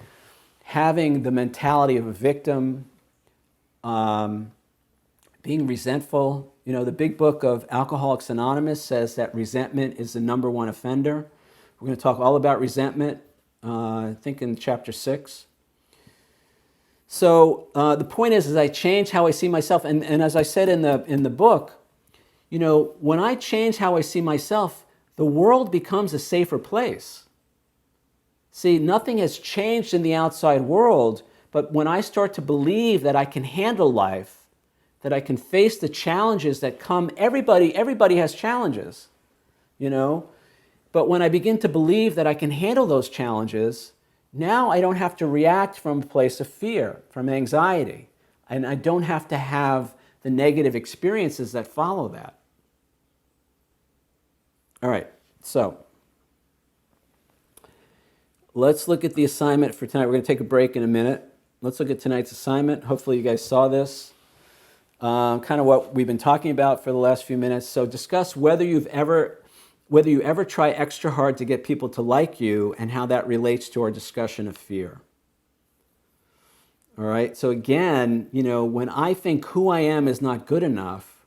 the mentality of a victim, being resentful. The big book of Alcoholics Anonymous says that resentment is the number one offender. We're going to talk all about resentment, I think in chapter 6. So the point is I change how I see myself. And as I said in the book, when I change how I see myself, the world becomes a safer place. See, nothing has changed in the outside world, but when I start to believe that I can handle life, that I can face the challenges that come, everybody has challenges, but when I begin to believe that I can handle those challenges, now I don't have to react from a place of fear, from anxiety, and I don't have to have the negative experiences that follow that. All right, so let's look at the assignment for tonight. We're going to take a break in a minute. Let's look at tonight's assignment. Hopefully you guys saw this. Kind of what we've been talking about for the last few minutes. So discuss whether you ever try extra hard to get people to like you and how that relates to our discussion of fear. All right, so again, when I think who I am is not good enough,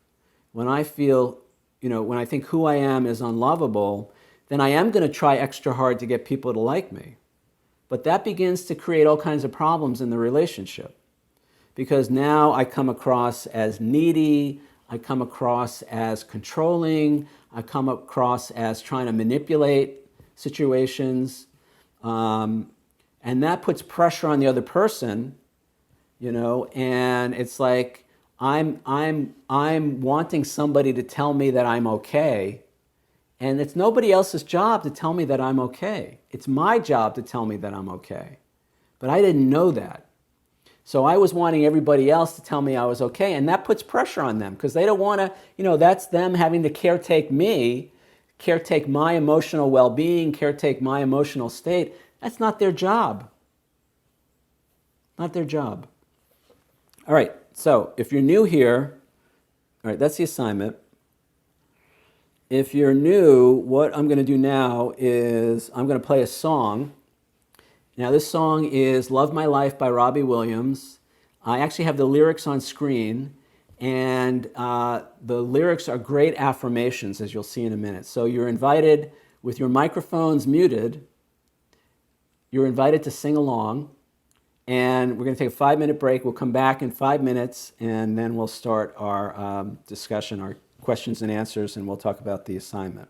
when I think who I am is unlovable, then I am going to try extra hard to get people to like me. But that begins to create all kinds of problems in the relationship. because now I come across as needy, I come across as controlling, I come across as trying to manipulate situations. And that puts pressure on the other person, you know, and it's like I'm wanting somebody to tell me that I'm okay, and it's nobody else's job to tell me that I'm okay. It's my job to tell me that I'm okay. But I didn't know that. So I was wanting everybody else to tell me I was okay, and that puts pressure on them because they don't want to, you know, that's them having to caretake me, caretake my emotional well-being, caretake my emotional state. That's not their job. Not their job. All right, so if you're new here, all right, that's the assignment. If you're new, what I'm going to do now is I'm going to play a song. Now, this song is Love My Life by Robbie Williams. I actually have the lyrics on screen, and the lyrics are great affirmations, as you'll see in a minute. So you're invited, with your microphones muted, you're invited to sing along. And we're going to take a 5-minute break. We'll come back in 5 minutes, and then we'll start our discussion, our questions and answers, and we'll talk about the assignment.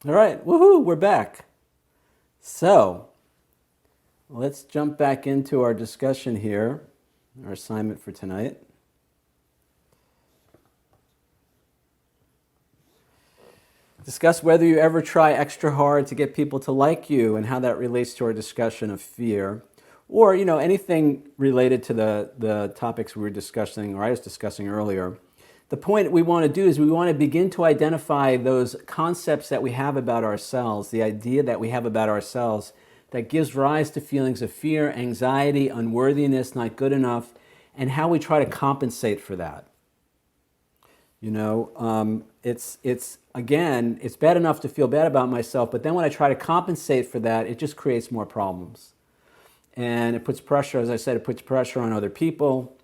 All right, woohoo, we're back. So let's jump back into our discussion here, our assignment for tonight. Discuss whether you ever try extra hard to get people to like you and how that relates to our discussion of fear, or, you know, anything related to the topics we were discussing, or I was discussing earlier. The point we want to do is we want to begin to identify those concepts that we have about ourselves, the idea that we have about ourselves that gives rise to feelings of fear, anxiety, unworthiness, not good enough, and how we try to compensate for that. You know, it's again, it's bad enough to feel bad about myself, but then when I try to compensate for that, it just creates more problems. And it puts pressure, as I said, it puts pressure on other people.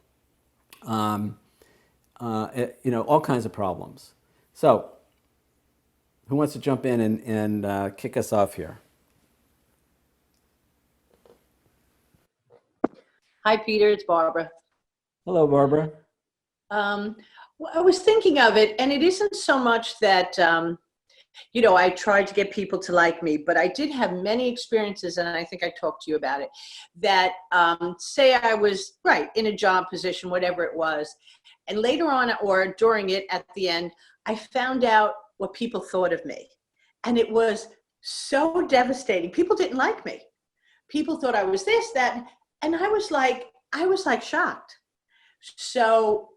You know, all kinds of problems. So, who wants to jump in and kick us off here? Hi, Peter. It's Barbara. Hello, Barbara. Well, I was thinking of it, and it isn't so much that, you know, I tried to get people to like me, but I did have many experiences, and I think I talked to you about it, that say I was, right, in a job position, whatever it was, and later on or during it at the end, I found out what people thought of me. And it was so devastating. People didn't like me. People thought I was this, that, and I was like shocked. So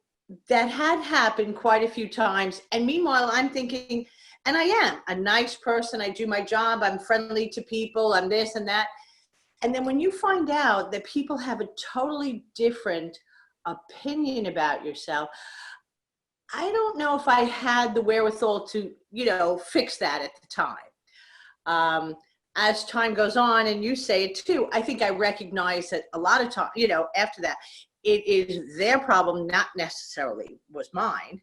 that had happened quite a few times. And meanwhile, I'm thinking, and I am a nice person. I do my job. I'm friendly to people. I'm this and that. And then when you find out that people have a totally different opinion about yourself, I don't know if I had the wherewithal to, you know, fix that at the time. as time goes on, and you say it too, I think I recognize that a lot of time, after that, it is their problem, not necessarily was mine.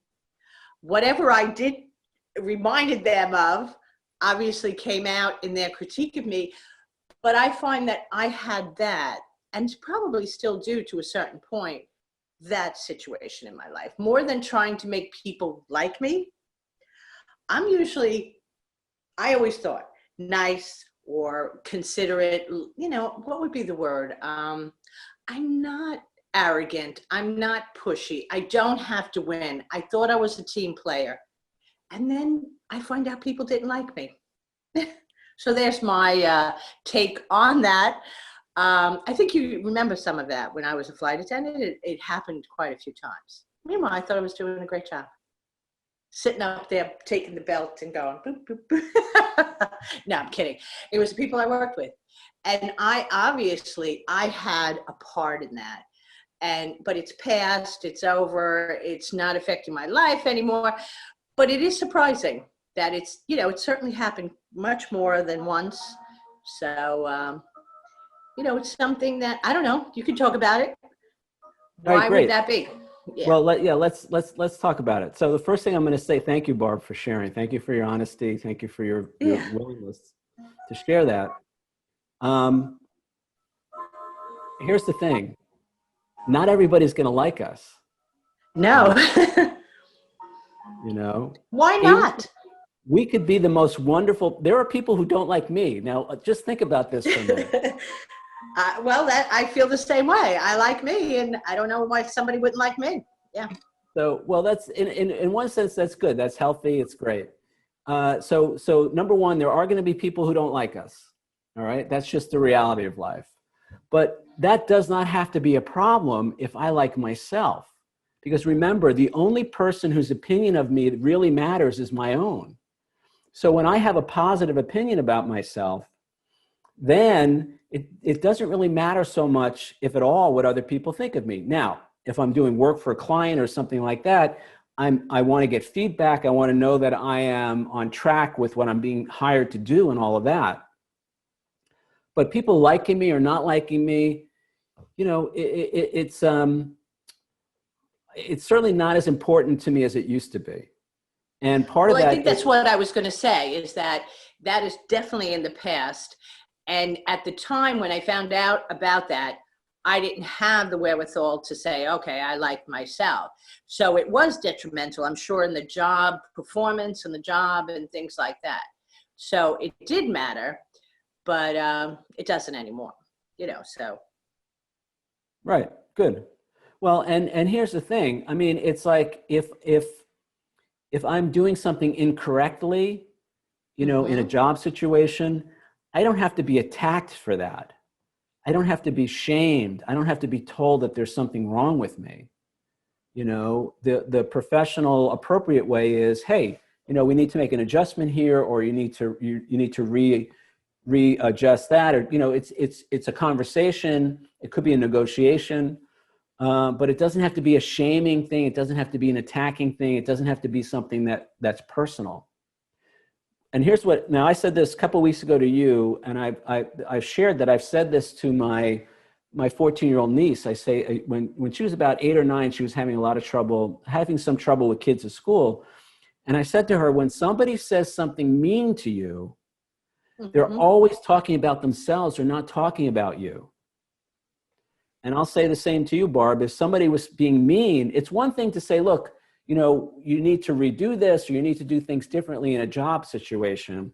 Whatever I did reminded them of obviously came out in their critique of me. But I find that I had that, and probably still do to a certain point, that situation in my life. More than trying to make people like me, I'm usually, I always thought, nice or considerate, what would be the word? I'm not arrogant. I'm not pushy. I don't have to win. I thought I was a team player. And then I find out people didn't like me. So there's my take on that. I think you remember some of that when I was a flight attendant. It happened quite a few times. Meanwhile, I thought I was doing a great job. Sitting up there, taking the belt and going, boop, boop, boop. No, I'm kidding. It was the people I worked with. And I had a part in that. But it's past, it's over, it's not affecting my life anymore. But it is surprising that it's, it certainly happened much more than once. So, it's something that, I don't know, you can talk about it. All right, Why great. would that be? Yeah. Well, let's talk about it. So the first thing I'm going to say, thank you, Barb, for sharing. Thank you for your honesty. Thank you for your willingness to share that. Here's the thing. Not everybody's going to like us. No. Why not? We could be the most wonderful. There are people who don't like me. Now, just think about this for a minute. Well, I feel the same way. I like me, and I don't know why somebody wouldn't like me. Yeah. So, well, that's in one sense, that's good. That's healthy. It's great. So number one, there are going to be people who don't like us. All right. That's just the reality of life. But that does not have to be a problem if I like myself. Because remember, the only person whose opinion of me really matters is my own. So when I have a positive opinion about myself, then it doesn't really matter so much, if at all, what other people think of me. Now, if I'm doing work for a client or something like that, I want to get feedback. I want to know that I am on track with what I'm being hired to do and all of that. But people liking me or not liking me, it's certainly not as important to me as it used to be. And part of that, I think that's what I was going to say, is that is definitely in the past. And at the time when I found out about that, I didn't have the wherewithal to say, okay, I like myself. So it was detrimental, I'm sure, in the job performance and the job and things like that. So it did matter, but it doesn't anymore, so. Right, good. Well, and here's the thing. I mean, it's like if I'm doing something incorrectly, in a job situation, I don't have to be attacked for that. I don't have to be shamed. I don't have to be told that there's something wrong with me. The professional appropriate way is, hey, we need to make an adjustment here, or you need to readjust that, or it's a conversation. It could be a negotiation, but it doesn't have to be a shaming thing. It doesn't have to be an attacking thing. It doesn't have to be something that's personal. And here's what, now I said this a couple of weeks ago to you, and I've shared that I've said this to my 14-year-old niece. I say, when she was about 8 or 9, she was having some trouble with kids at school. And I said to her, when somebody says something mean to you, they're always talking about themselves. They're not talking about you. And I'll say the same to you, Barb. If somebody was being mean, it's one thing to say, look, you need to redo this, or you need to do things differently in a job situation.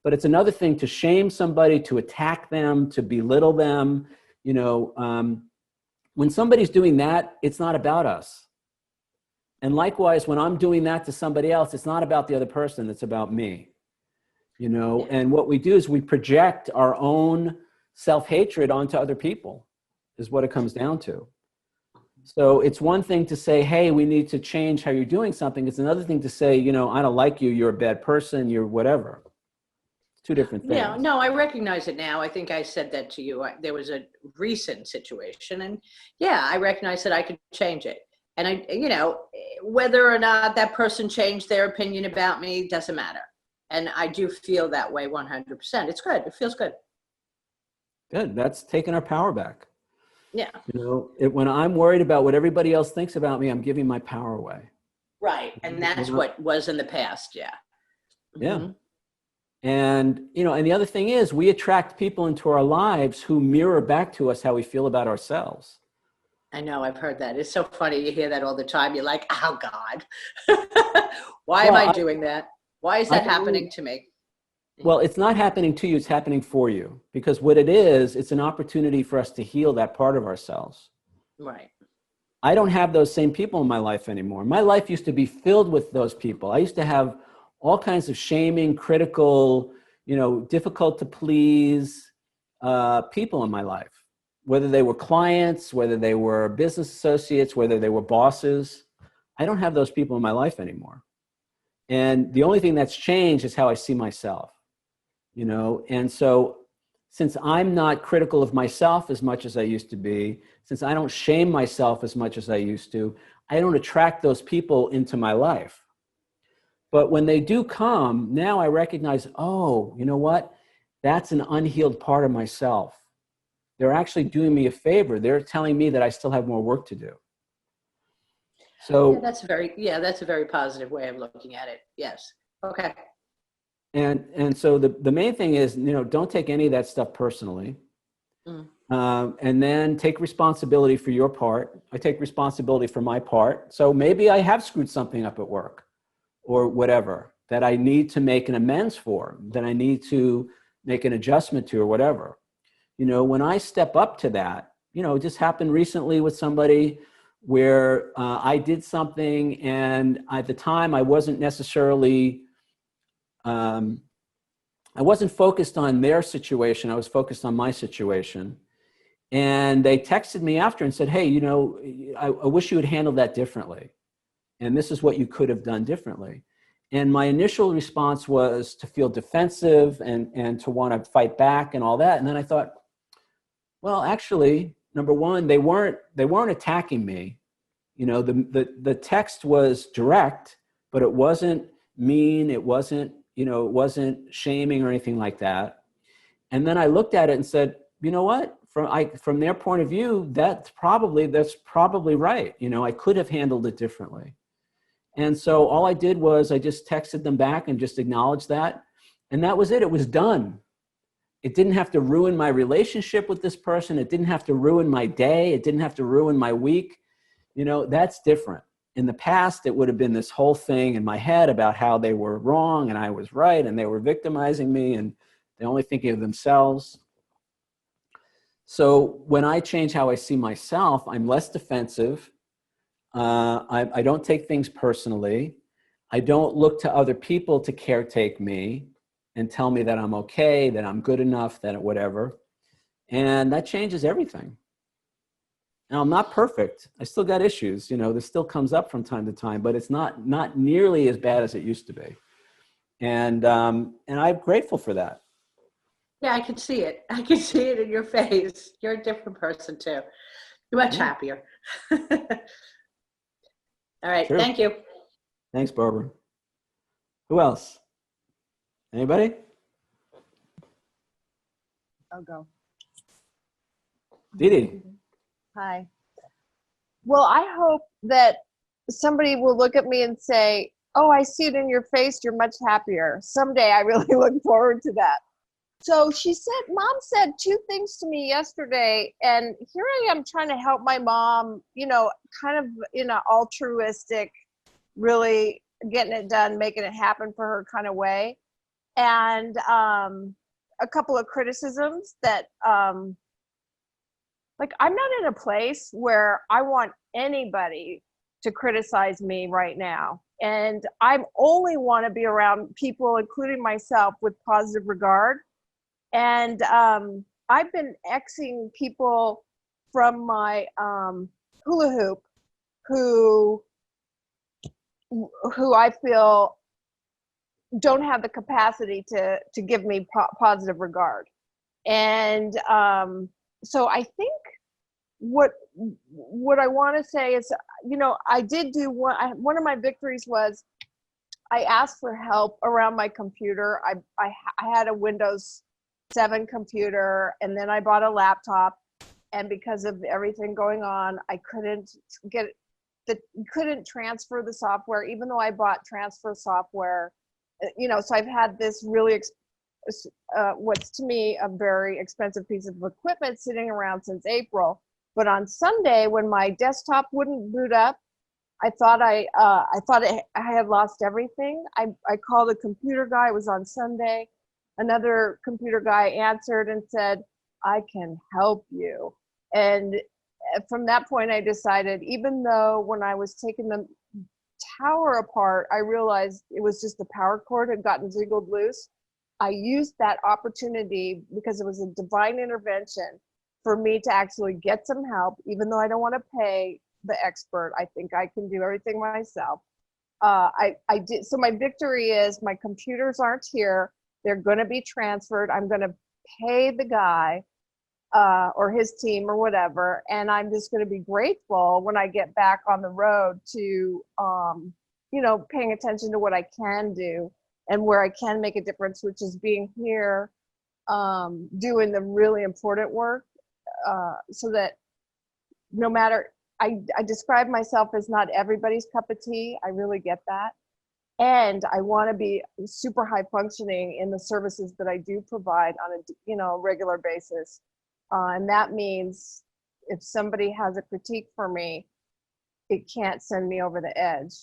But it's another thing to shame somebody, to attack them, to belittle them. When somebody's doing that, it's not about us. And likewise, when I'm doing that to somebody else, it's not about the other person, it's about me. And what we do is we project our own self-hatred onto other people, is what it comes down to. So it's one thing to say, hey, we need to change how you're doing something. It's another thing to say, I don't like you, you're a bad person, you're whatever. Two different things. Yeah, no, I recognize it now. I think I said that to you. There was a recent situation, and I recognize that I could change it. And whether or not that person changed their opinion about me doesn't matter. And I do feel that way 100%. It's good. It feels good. Good. That's taking our power back. Yeah. When I'm worried about what everybody else thinks about me, I'm giving my power away. Right. And that's what was in the past. Yeah. Yeah. Mhm. And, and the other thing is we attract people into our lives who mirror back to us how we feel about ourselves. I know, I've heard that. It's so funny. You hear that all the time. You're like, oh God, why am I doing that? Why is that happening to me? Well, it's not happening to you. It's happening for you. Because what it is, it's an opportunity for us to heal that part of ourselves. Right. I don't have those same people in my life anymore. My life used to be filled with those people. I used to have all kinds of shaming, critical, difficult to please people in my life, whether they were clients, whether they were business associates, whether they were bosses. I don't have those people in my life anymore. And the only thing that's changed is how I see myself, And so since I'm not critical of myself as much as I used to be, since I don't shame myself as much as I used to, I don't attract those people into my life. But when they do come, now I recognize, oh, you know what? That's an unhealed part of myself. They're actually doing me a favor. They're telling me that I still have more work to do. So that's a very positive way of looking at it. Yes. Okay. And so the main thing is, don't take any of that stuff personally. And then take responsibility for your part. I take responsibility for my part. So maybe I have screwed something up at work or whatever that I need to make an amends for, that I need to make an adjustment to or whatever. When I step up to that, it just happened recently with somebody where I did something and at the time I wasn't necessarily, I wasn't focused on their situation. I was focused on my situation. And they texted me after and said, hey, I wish you had handled that differently. And this is what you could have done differently. And my initial response was to feel defensive and to want to fight back and all that. And then I thought, well, actually, number one, they weren't attacking me. The text was direct, but it wasn't mean. It wasn't shaming or anything like that. And then I looked at it and said, you know what? From their point of view, that's probably right. I could have handled it differently. And so all I did was I just texted them back and just acknowledged that. And that was it. It was done. It didn't have to ruin my relationship with this person. It didn't have to ruin my day. It didn't have to ruin my week. That's different. In the past, it would have been this whole thing in my head about how they were wrong and I was right and they were victimizing me and they're only thinking of themselves. So when I change how I see myself, I'm less defensive. I don't take things personally. I don't look to other people to caretake me and tell me that I'm okay, that I'm good enough, that whatever. And that changes everything. Now, I'm not perfect. I still got issues. This still comes up from time to time, but it's not nearly as bad as it used to be. And I'm grateful for that. Yeah, I can see it. I can see it in your face. You're a different person too. You're much happier. All right. Sure. Thank you. Thanks, Barbara. Who else? Anybody? I'll go. Dee Dee. Hi. Well, I hope that somebody will look at me and say, oh, I see it in your face. You're much happier. Someday I really look forward to that. So Mom said two things to me yesterday, and here I am trying to help my mom, kind of in an altruistic, really getting it done, making it happen for her kind of way. And a couple of criticisms that, I'm not in a place where I want anybody to criticize me right now. And I only want to be around people, including myself, with positive regard. And I've been Xing people from my hula hoop who I feel don't have the capacity to give me positive regard. And so I think what I want to say is, I did do one of my victories was I asked for help around my computer. I had a Windows 7 computer, and then I bought a laptop. And because of everything going on, I couldn't couldn't transfer the software, even though I bought transfer software. So I've had this really what's to me a very expensive piece of equipment sitting around since April. But on Sunday, when my desktop wouldn't boot up, I thought I had lost everything. I called a computer guy. It was on Sunday. Another computer guy answered and said, "I can help you." And from that point, I decided, even though when I was taking the tower apart, I realized it was just the power cord had gotten jiggled loose. I used that opportunity because it was a divine intervention for me to actually get some help, even though I don't want to pay the expert. I think I can do everything myself. I did. So my victory is my computers aren't here. They're going to be transferred. I'm going to pay the guy or his team or whatever. And I'm just going to be grateful when I get back on the road to, paying attention to what I can do and where I can make a difference, which is being here, doing the really important work, so that no matter, I describe myself as not everybody's cup of tea. I really get that. And I want to be super high functioning in the services that I do provide on a regular basis. And that means if somebody has a critique for me, it can't send me over the edge.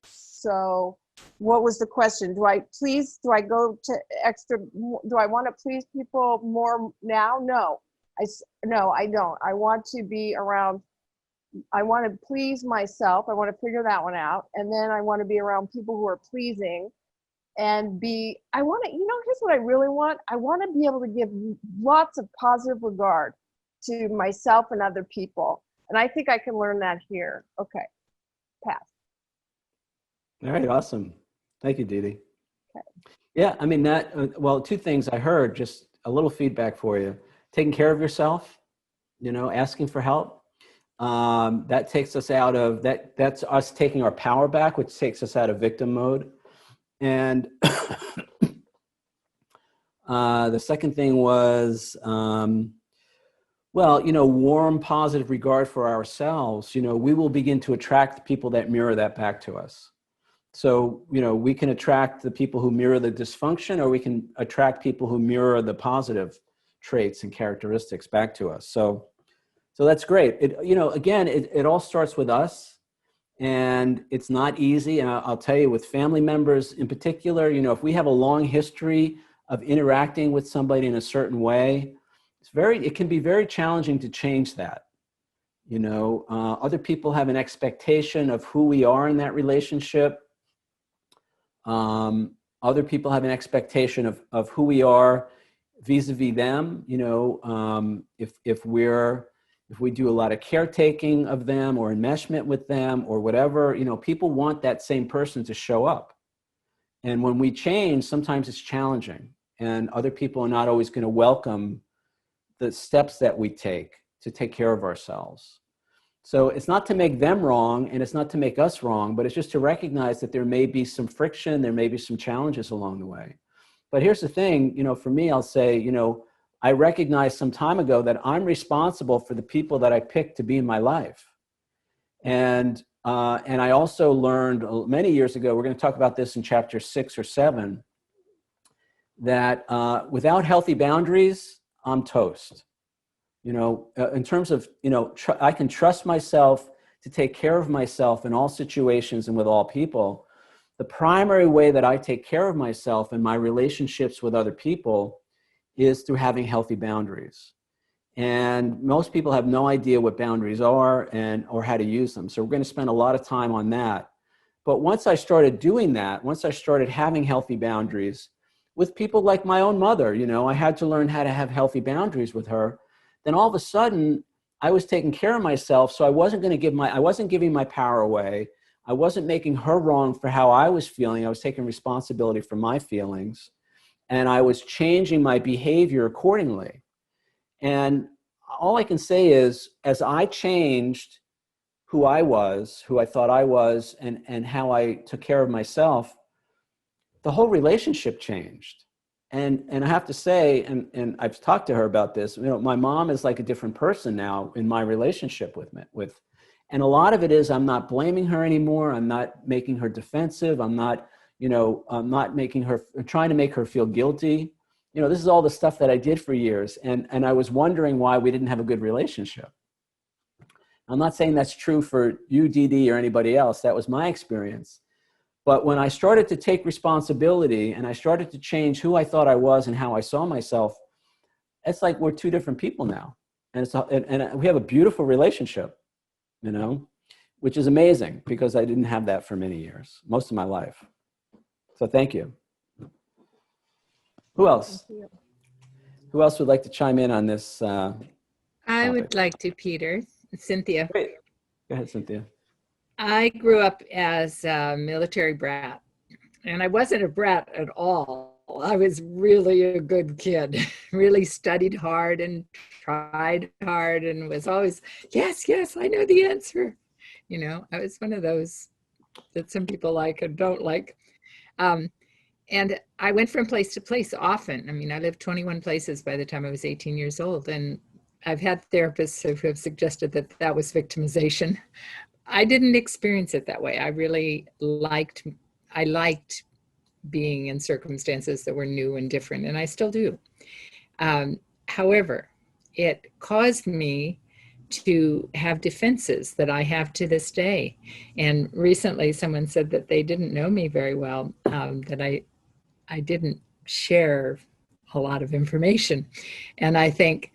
So what was the question? Do I go to extra, do I want to please people more now? No, I don't. I want to be around, I want to please myself. I want to figure that one out. And then I want to be around people who are pleasing and here's what I really want. I want to be able to give lots of positive regard to myself and other people. And I think I can learn that here. Okay, pass. All right, awesome. Thank you, Dee Dee. Okay. Yeah, I mean two things I heard, just a little feedback for you. Taking care of yourself, asking for help. That takes us out of, that's us taking our power back, which takes us out of victim mode. And the second thing was, warm, positive regard for ourselves. We will begin to attract people that mirror that back to us. So, we can attract the people who mirror the dysfunction, or we can attract people who mirror the positive traits and characteristics back to us. So that's great. It all starts with us. And it's not easy. And I'll tell you, with family members in particular, if we have a long history of interacting with somebody in a certain way, it can be very challenging to change that. Other people have an expectation of who we are in that relationship. Other people have an expectation of who we are vis-a-vis them. If we do a lot of caretaking of them or enmeshment with them or whatever, people want that same person to show up. And when we change, sometimes it's challenging, and other people are not always going to welcome the steps that we take to take care of ourselves. So it's not to make them wrong, and it's not to make us wrong, but it's just to recognize that there may be some friction, there may be some challenges along the way. But here's the thing, for me, I'll say, I recognized some time ago that I'm responsible for the people that I pick to be in my life. And I also learned many years ago, we're going to talk about this in chapter 6 or 7, that without healthy boundaries, I'm toast. In terms of, I can trust myself to take care of myself in all situations and with all people. The primary way that I take care of myself in my relationships with other people is through having healthy boundaries. And most people have no idea what boundaries are or how to use them. So we're going to spend a lot of time on that. But once I started doing that, once I started having healthy boundaries with people like my own mother, I had to learn how to have healthy boundaries with her. Then all of a sudden, I was taking care of myself. So I wasn't giving my power away. I wasn't making her wrong for how I was feeling. I was taking responsibility for my feelings. And I was changing my behavior accordingly. And all I can say is, as I changed who I was, who I thought I was, and how I took care of myself, the whole relationship changed. And I have to say, and I've talked to her about this, my mom is like a different person now in my relationship with, and a lot of it is I'm not blaming her anymore. I'm not making her defensive. I'm not making her, trying to make her feel guilty. This is all the stuff that I did for years. And I was wondering why we didn't have a good relationship. I'm not saying that's true for you, Dee Dee, or anybody else. That was my experience. But when I started to take responsibility and I started to change who I thought I was and how I saw myself, it's like we're two different people now. And we have a beautiful relationship, which is amazing because I didn't have that for many years, most of my life. So thank you. Who else? Thank you. Who else would like to chime in on this? I would like to, Peter. Cynthia. Great. Go ahead, Cynthia. I grew up as a military brat, and I wasn't a brat at all. I was really a good kid, really studied hard and tried hard and was always, yes, I know the answer. I was one of those that some people like and don't like. And I went from place to place often. I mean, I lived 21 places by the time I was 18 years old. And I've had therapists who have suggested that that was victimization. I didn't experience it that way. I really liked being in circumstances that were new and different, and I still do. However, it caused me to have defenses that I have to this day. And recently someone said that they didn't know me very well, that I didn't share a lot of information. And I think,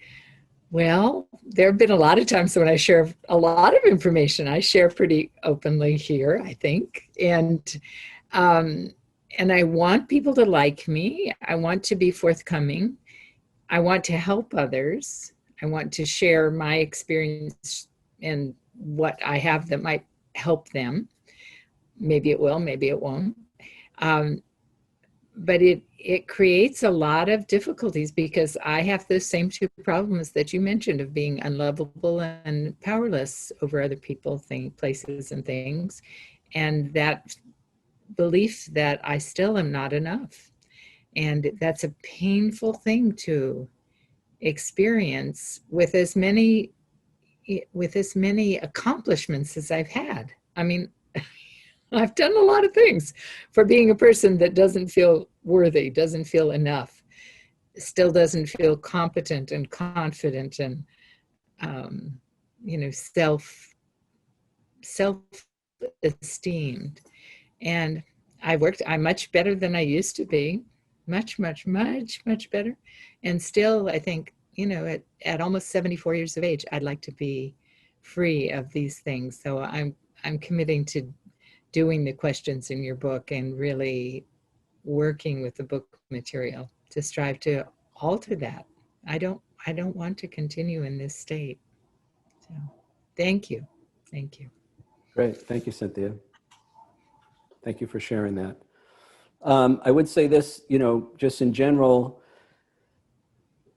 well, there have been a lot of times when I share a lot of information. I share pretty openly here, I think. And I want people to like me. I want to be forthcoming. I want to help others. I want to share my experience and what I have that might help them. Maybe it will, maybe it won't. But it creates a lot of difficulties because I have the same two problems that you mentioned of being unlovable and powerless over other people, places, and things. And that belief that I still am not enough. And that's a painful thing to experience with as many accomplishments as I've had. I mean, I've done a lot of things for being a person that doesn't feel worthy, doesn't feel enough, still doesn't feel competent and confident and, self-esteemed. And I'm much better than I used to be, much better. And still, I think, at almost 74 years of age, I'd like to be free of these things. So I'm committing to doing the questions in your book and really working with the book material to strive to alter that. I don't want to continue in this state. So thank you. Great. Thank you, Cynthia. Thank you for sharing that. I would say this, just in general,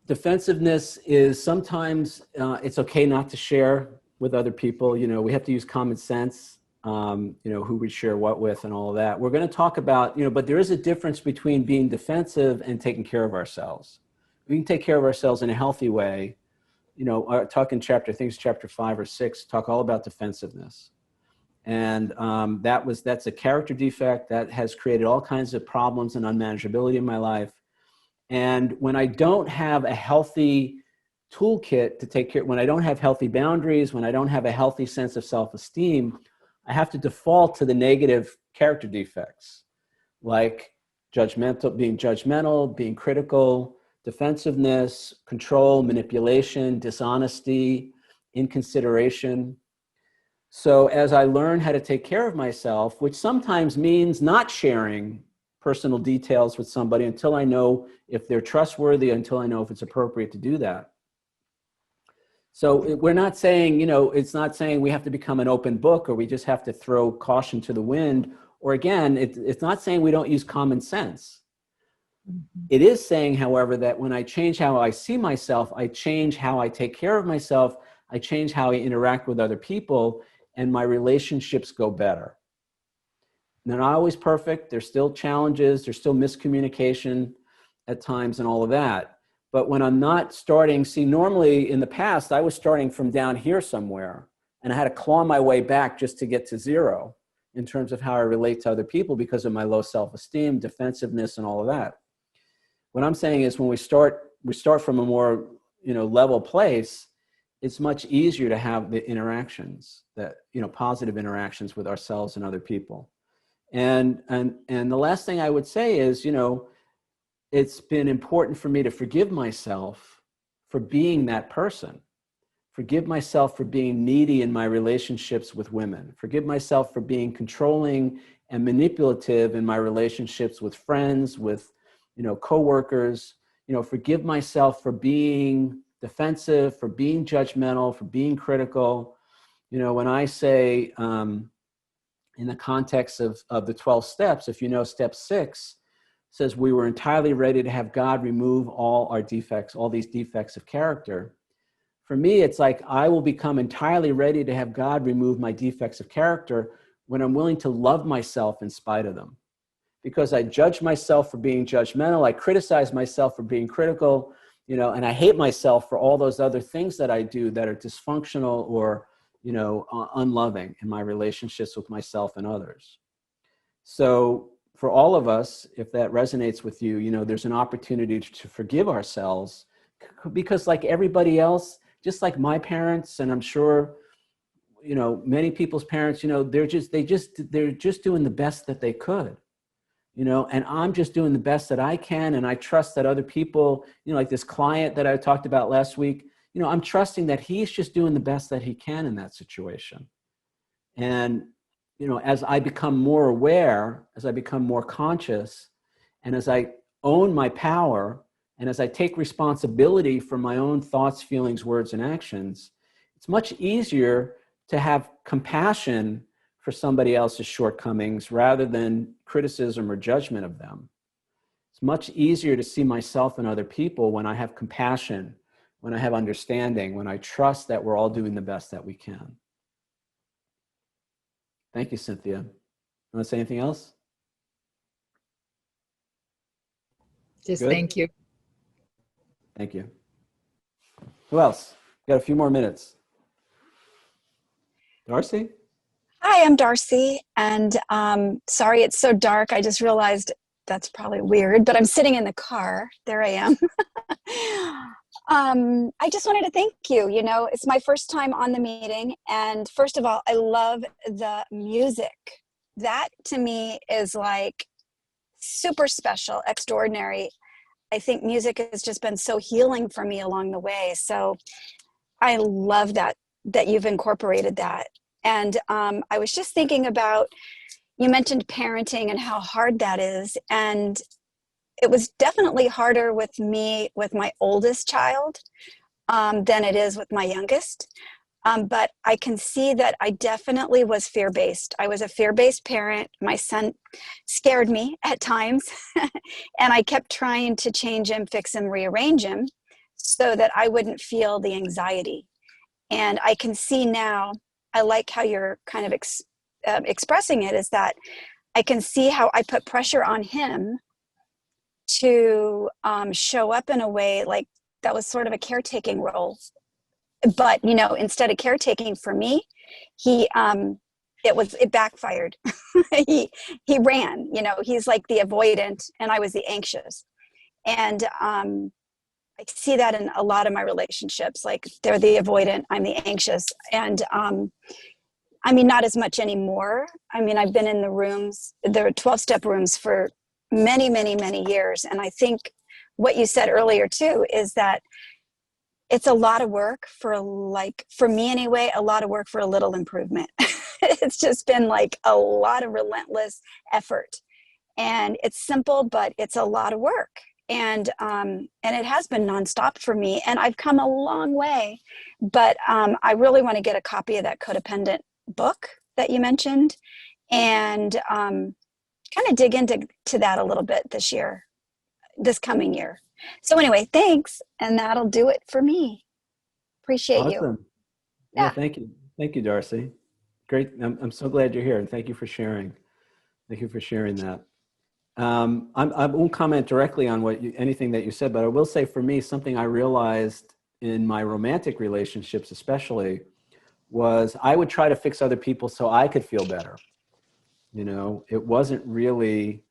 defensiveness is sometimes it's okay not to share with other people. We have to use common sense, who we share what with and all of that. We're going to talk about, but there is a difference between being defensive and taking care of ourselves. We can take care of ourselves in a healthy way. Talk in chapter 5 or 6, talk all about defensiveness. And that's a character defect that has created all kinds of problems and unmanageability in my life. And when I don't have a healthy toolkit to take care, when I don't have healthy boundaries, when I don't have a healthy sense of self-esteem, I have to default to the negative character defects, like being judgmental, being critical, defensiveness, control, manipulation, dishonesty, inconsideration. So as I learn how to take care of myself, which sometimes means not sharing personal details with somebody until I know if they're trustworthy, until I know if it's appropriate to do that. So we're not saying, it's not saying we have to become an open book or we just have to throw caution to the wind. Or again, it's not saying we don't use common sense. Mm-hmm. It is saying, however, that when I change how I see myself, I change how I take care of myself, I change how I interact with other people, and my relationships go better. They're not always perfect. There's still challenges. There's still miscommunication at times and all of that. But when I'm not starting, see, normally in the past, I was starting from down here somewhere, and I had to claw my way back just to get to zero in terms of how I relate to other people because of my low self-esteem, defensiveness, and all of that. What I'm saying is when we start from a more, level place, it's much easier to have the interactions that, positive interactions with ourselves and other people. And the last thing I would say is, it's been important for me to forgive myself for being that person. Forgive myself for being needy in my relationships with women. Forgive myself for being controlling and manipulative in my relationships with friends, with, coworkers. Forgive myself for being defensive, for being judgmental, for being critical. When I say, in the context of the 12 steps, if you know step 6 says we were entirely ready to have God remove all our defects, all these defects of character. For me, it's like I will become entirely ready to have God remove my defects of character when I'm willing to love myself in spite of them. Because I judge myself for being judgmental, I criticize myself for being critical, and I hate myself for all those other things that I do that are dysfunctional or unloving in my relationships with myself and others. So for all of us, if that resonates with you, there's an opportunity to forgive ourselves because like everybody else, just like my parents, and I'm sure, many people's parents, they're just doing the best that they could, and I'm just doing the best that I can. And I trust that other people, like this client that I talked about last week, I'm trusting that he's just doing the best that he can in that situation. And, as I become more aware, as I become more conscious, and as I own my power, and as I take responsibility for my own thoughts, feelings, words, and actions, it's much easier to have compassion for somebody else's shortcomings rather than criticism or judgment of them. It's much easier to see myself and other people when I have compassion, when I have understanding, when I trust that we're all doing the best that we can. Thank you, Cynthia. You want to say anything else? Just Good? thank you. Thank you. Who else? Got a few more minutes. Darcy? Hi, I'm Darcy, and sorry it's so dark. I just realized that's probably weird, but I'm sitting in the car. There I am. I just wanted to thank you. It's my first time on the meeting, and first of all, I love the music. That to me is like super special, extraordinary. I think music has just been so healing for me along the way. So I love that you've incorporated that. And I was just thinking about, you mentioned parenting and how hard that is. And it was definitely harder with me, with my oldest child, than it is with my youngest. But I can see that I definitely was fear-based. I was a fear-based parent. My son scared me at times. And I kept trying to change him, fix him, rearrange him so that I wouldn't feel the anxiety. And I can see now, I like how you're kind of expressing it, is that I can see how I put pressure on him to show up in a way like that was sort of a caretaking role. But, instead of caretaking for me, it backfired. he ran, he's like the avoidant and I was the anxious. And I see that in a lot of my relationships, like they're the avoidant, I'm the anxious. And not as much anymore. I've been in the rooms, the 12-step rooms for many, many, many years. And I think what you said earlier too, is that it's a lot of work for me anyway, a lot of work for a little improvement. It's just been like a lot of relentless effort. And it's simple, but it's a lot of work. And it has been nonstop for me. And I've come a long way. But I really want to get a copy of that Codependent book that you mentioned and kind of dig into that a little bit this coming year. So anyway, thanks. And that'll do it for me. Appreciate you. Awesome. Yeah. Thank you. Thank you, Darcy. Great. I'm so glad you're here, and thank you for sharing. Thank you for sharing that. I won't comment directly on anything that you said, but I will say for me, something I realized in my romantic relationships especially was I would try to fix other people so I could feel better. You know, it wasn't really,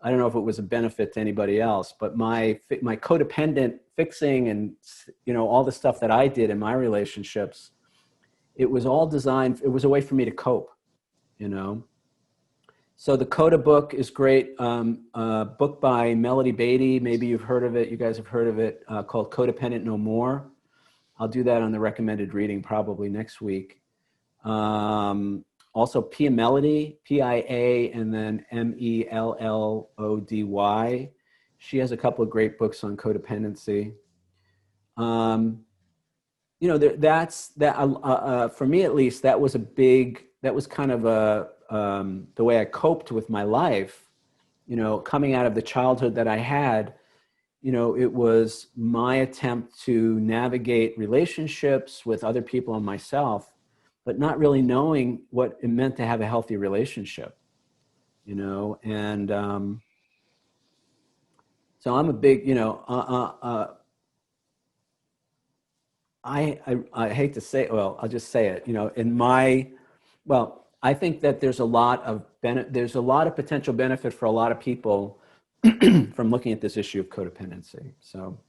I don't know if it was a benefit to anybody else, but my codependent fixing and, you know, all the stuff that I did in my relationships, it was all designed, it was a way for me to cope, you know. So the Coda book is great, book by Melody Beatty. Maybe you've heard of it. You guys have heard of it, called Codependent No More. I'll do that on the recommended reading probably next week. Also Pia Melody, P-I-A, and then M-E-L-L-O-D-Y. She has a couple of great books on codependency. You know, for me at least, that was kind of the way I coped with my life, you know, coming out of the childhood that I had. You know, it was my attempt to navigate relationships with other people and myself, but not really knowing what it meant to have a healthy relationship, you know. And so I'm a big, you know, I hate to say, well, I'll just say it, you know, I think that there's a lot of potential benefit for a lot of people from looking at this issue of codependency. So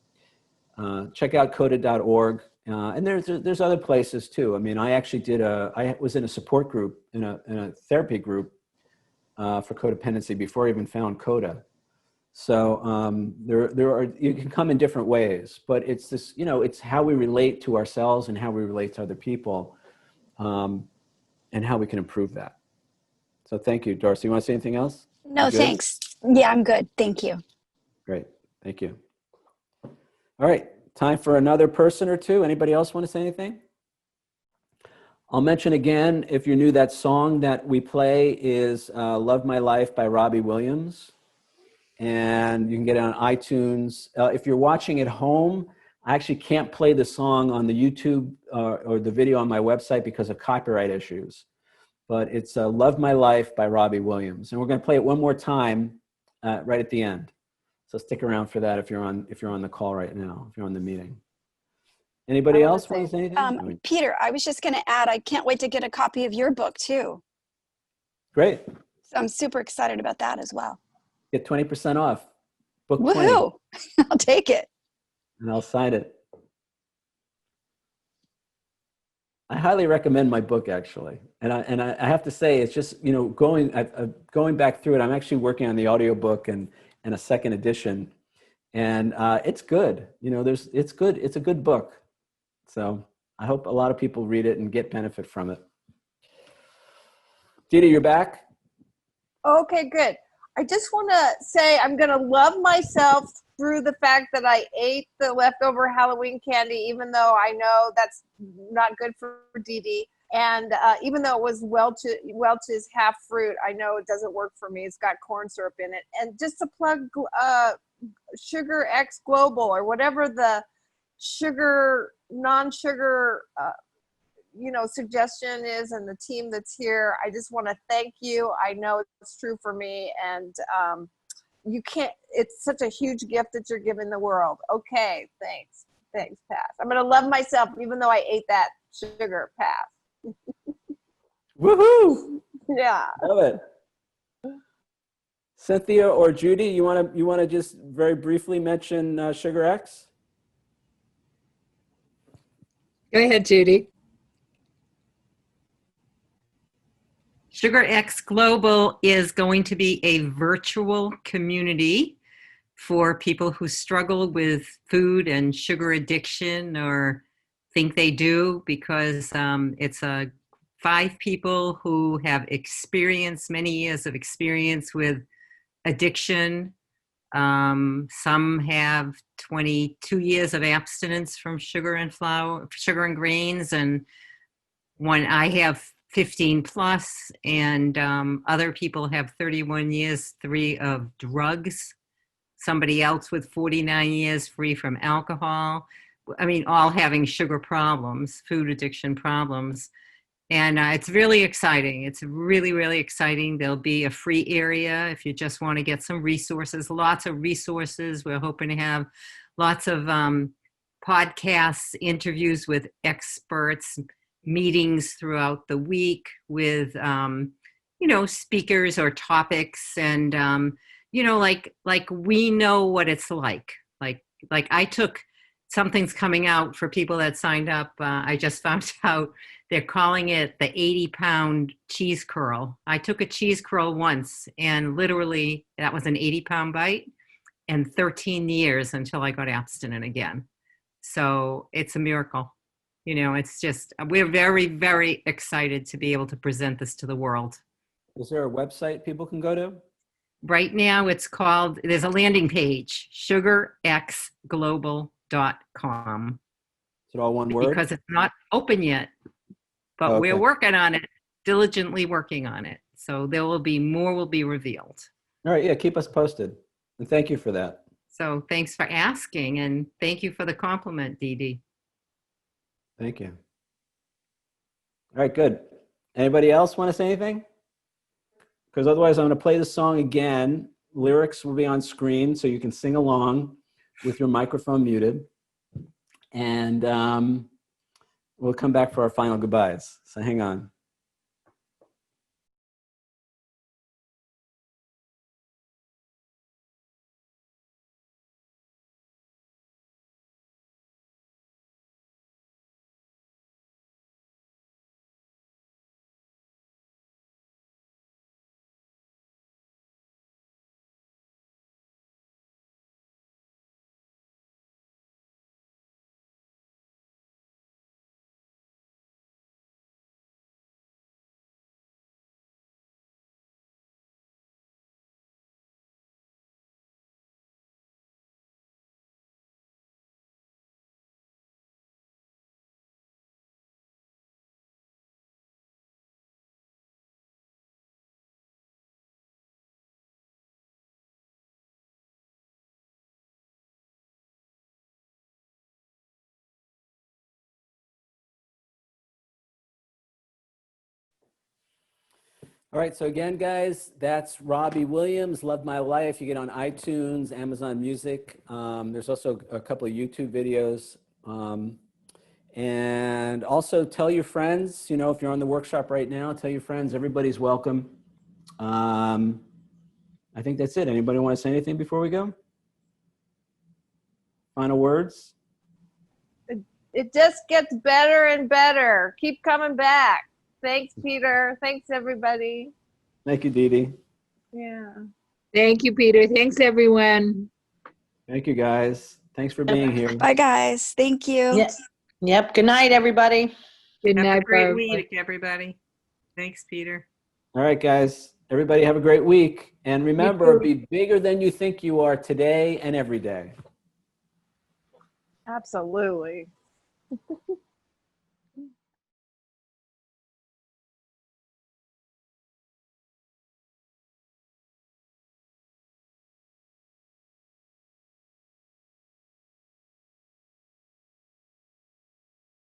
check out coda.org. And there's other places too. I mean, I was in a support group, in a therapy group for codependency before I even found Coda. So you can come in different ways, but it's this, you know, it's how we relate to ourselves and how we relate to other people, and how we can improve that. So thank you, Darcy. You want to say anything else? No, thanks. Yeah, I'm good. Thank you. Great. Thank you. All right. Time for another person or two. Anybody else want to say anything? I'll mention again, if you're new, that song that we play is Love My Life by Robbie Williams. And you can get it on iTunes. If you're watching at home, I actually can't play the song on the YouTube or the video on my website because of copyright issues. But it's Love My Life by Robbie Williams. And we're going to play it one more time right at the end. So stick around for that if you're on the call right now, if you're on the meeting. Anybody else want to say anything? Peter, I was just going to add, I can't wait to get a copy of your book too. Great. So I'm super excited about that as well. Get 20% off. Book 20. Woohoo! I'll take it. And I'll sign it. I highly recommend my book, actually. And I have to say, it's just, you know, going back through it, I'm actually working on the audiobook and a second edition. And it's good. You know, it's good. It's a good book. So I hope a lot of people read it and get benefit from it. Dita, you're back? Okay, good. I just want to say I'm going to love myself through the fact that I ate the leftover Halloween candy, even though I know that's not good for Dee Dee. And even though it was Welch's half fruit, I know it doesn't work for me. It's got corn syrup in it. And just to plug Sugar X Global or whatever the non-sugar suggestion is, and the team that's here, I just want to thank you. I know it's true for me, and it's such a huge gift that you're giving the world. Okay, thanks, pass. I'm gonna love myself even though I ate that sugar, pass. Woohoo! Yeah. Love it. Cynthia or Judy, you want to just very briefly mention Sugar X? Go ahead, Judy. Sugar X Global is going to be a virtual community for people who struggle with food and sugar addiction or think they do, because it's 5 people who have many years of experience with addiction. Some have 22 years of abstinence from sugar and grains, and I have 15 plus, and other people have 31 years, 3 of drugs. Somebody else with 49 years free from alcohol. I mean, all having sugar problems, food addiction problems. And it's really exciting. It's really, really exciting. There'll be a free area if you just want to get some resources, lots of resources. We're hoping to have lots of podcasts, interviews with experts, meetings throughout the week with, speakers or topics. And, like we know what it's like. Like I took, something's coming out for people that signed up. I just found out they're calling it the 80-pound cheese curl. I took a cheese curl once, and literally that was an 80-pound bite, and 13 years until I got abstinent again. So it's a miracle. It's just, we're very, very excited to be able to present this to the world. Is there a website people can go to? Right now it's called, there's a landing page, sugarxglobal.com. Is it all one word? Because it's not open yet, but Okay. we're working on it, diligently working on it. So there will be more will be revealed. All right, yeah, keep us posted. And thank you for that. So thanks for asking, and thank you for the compliment, Dee Dee. Thank you. All right, good. Anybody else want to say anything? Because otherwise I'm going to play the song again. Lyrics will be on screen so you can sing along with your microphone muted. And we'll come back for our final goodbyes. So hang on. All right, so again, guys, that's Robbie Williams, Love My Life. You get on iTunes, Amazon Music. There's also a couple of YouTube videos. And also tell your friends, if you're on the workshop right now, tell your friends, everybody's welcome. I think that's it. Anybody want to say anything before we go? Final words? It just gets better and better. Keep coming back. Thanks, Peter. Thanks, everybody. Thank you, Dee Dee. Yeah. Thank you, Peter. Thanks, everyone. Thank you, guys. Thanks for being here. Bye, guys. Thank you. Yeah. Yep. Good night, everybody. Good Have night, a great Barb. week, everybody. Thanks, Peter. All right, guys. Everybody have a great week. And remember, too. be bigger than you think you are today and every day. Absolutely.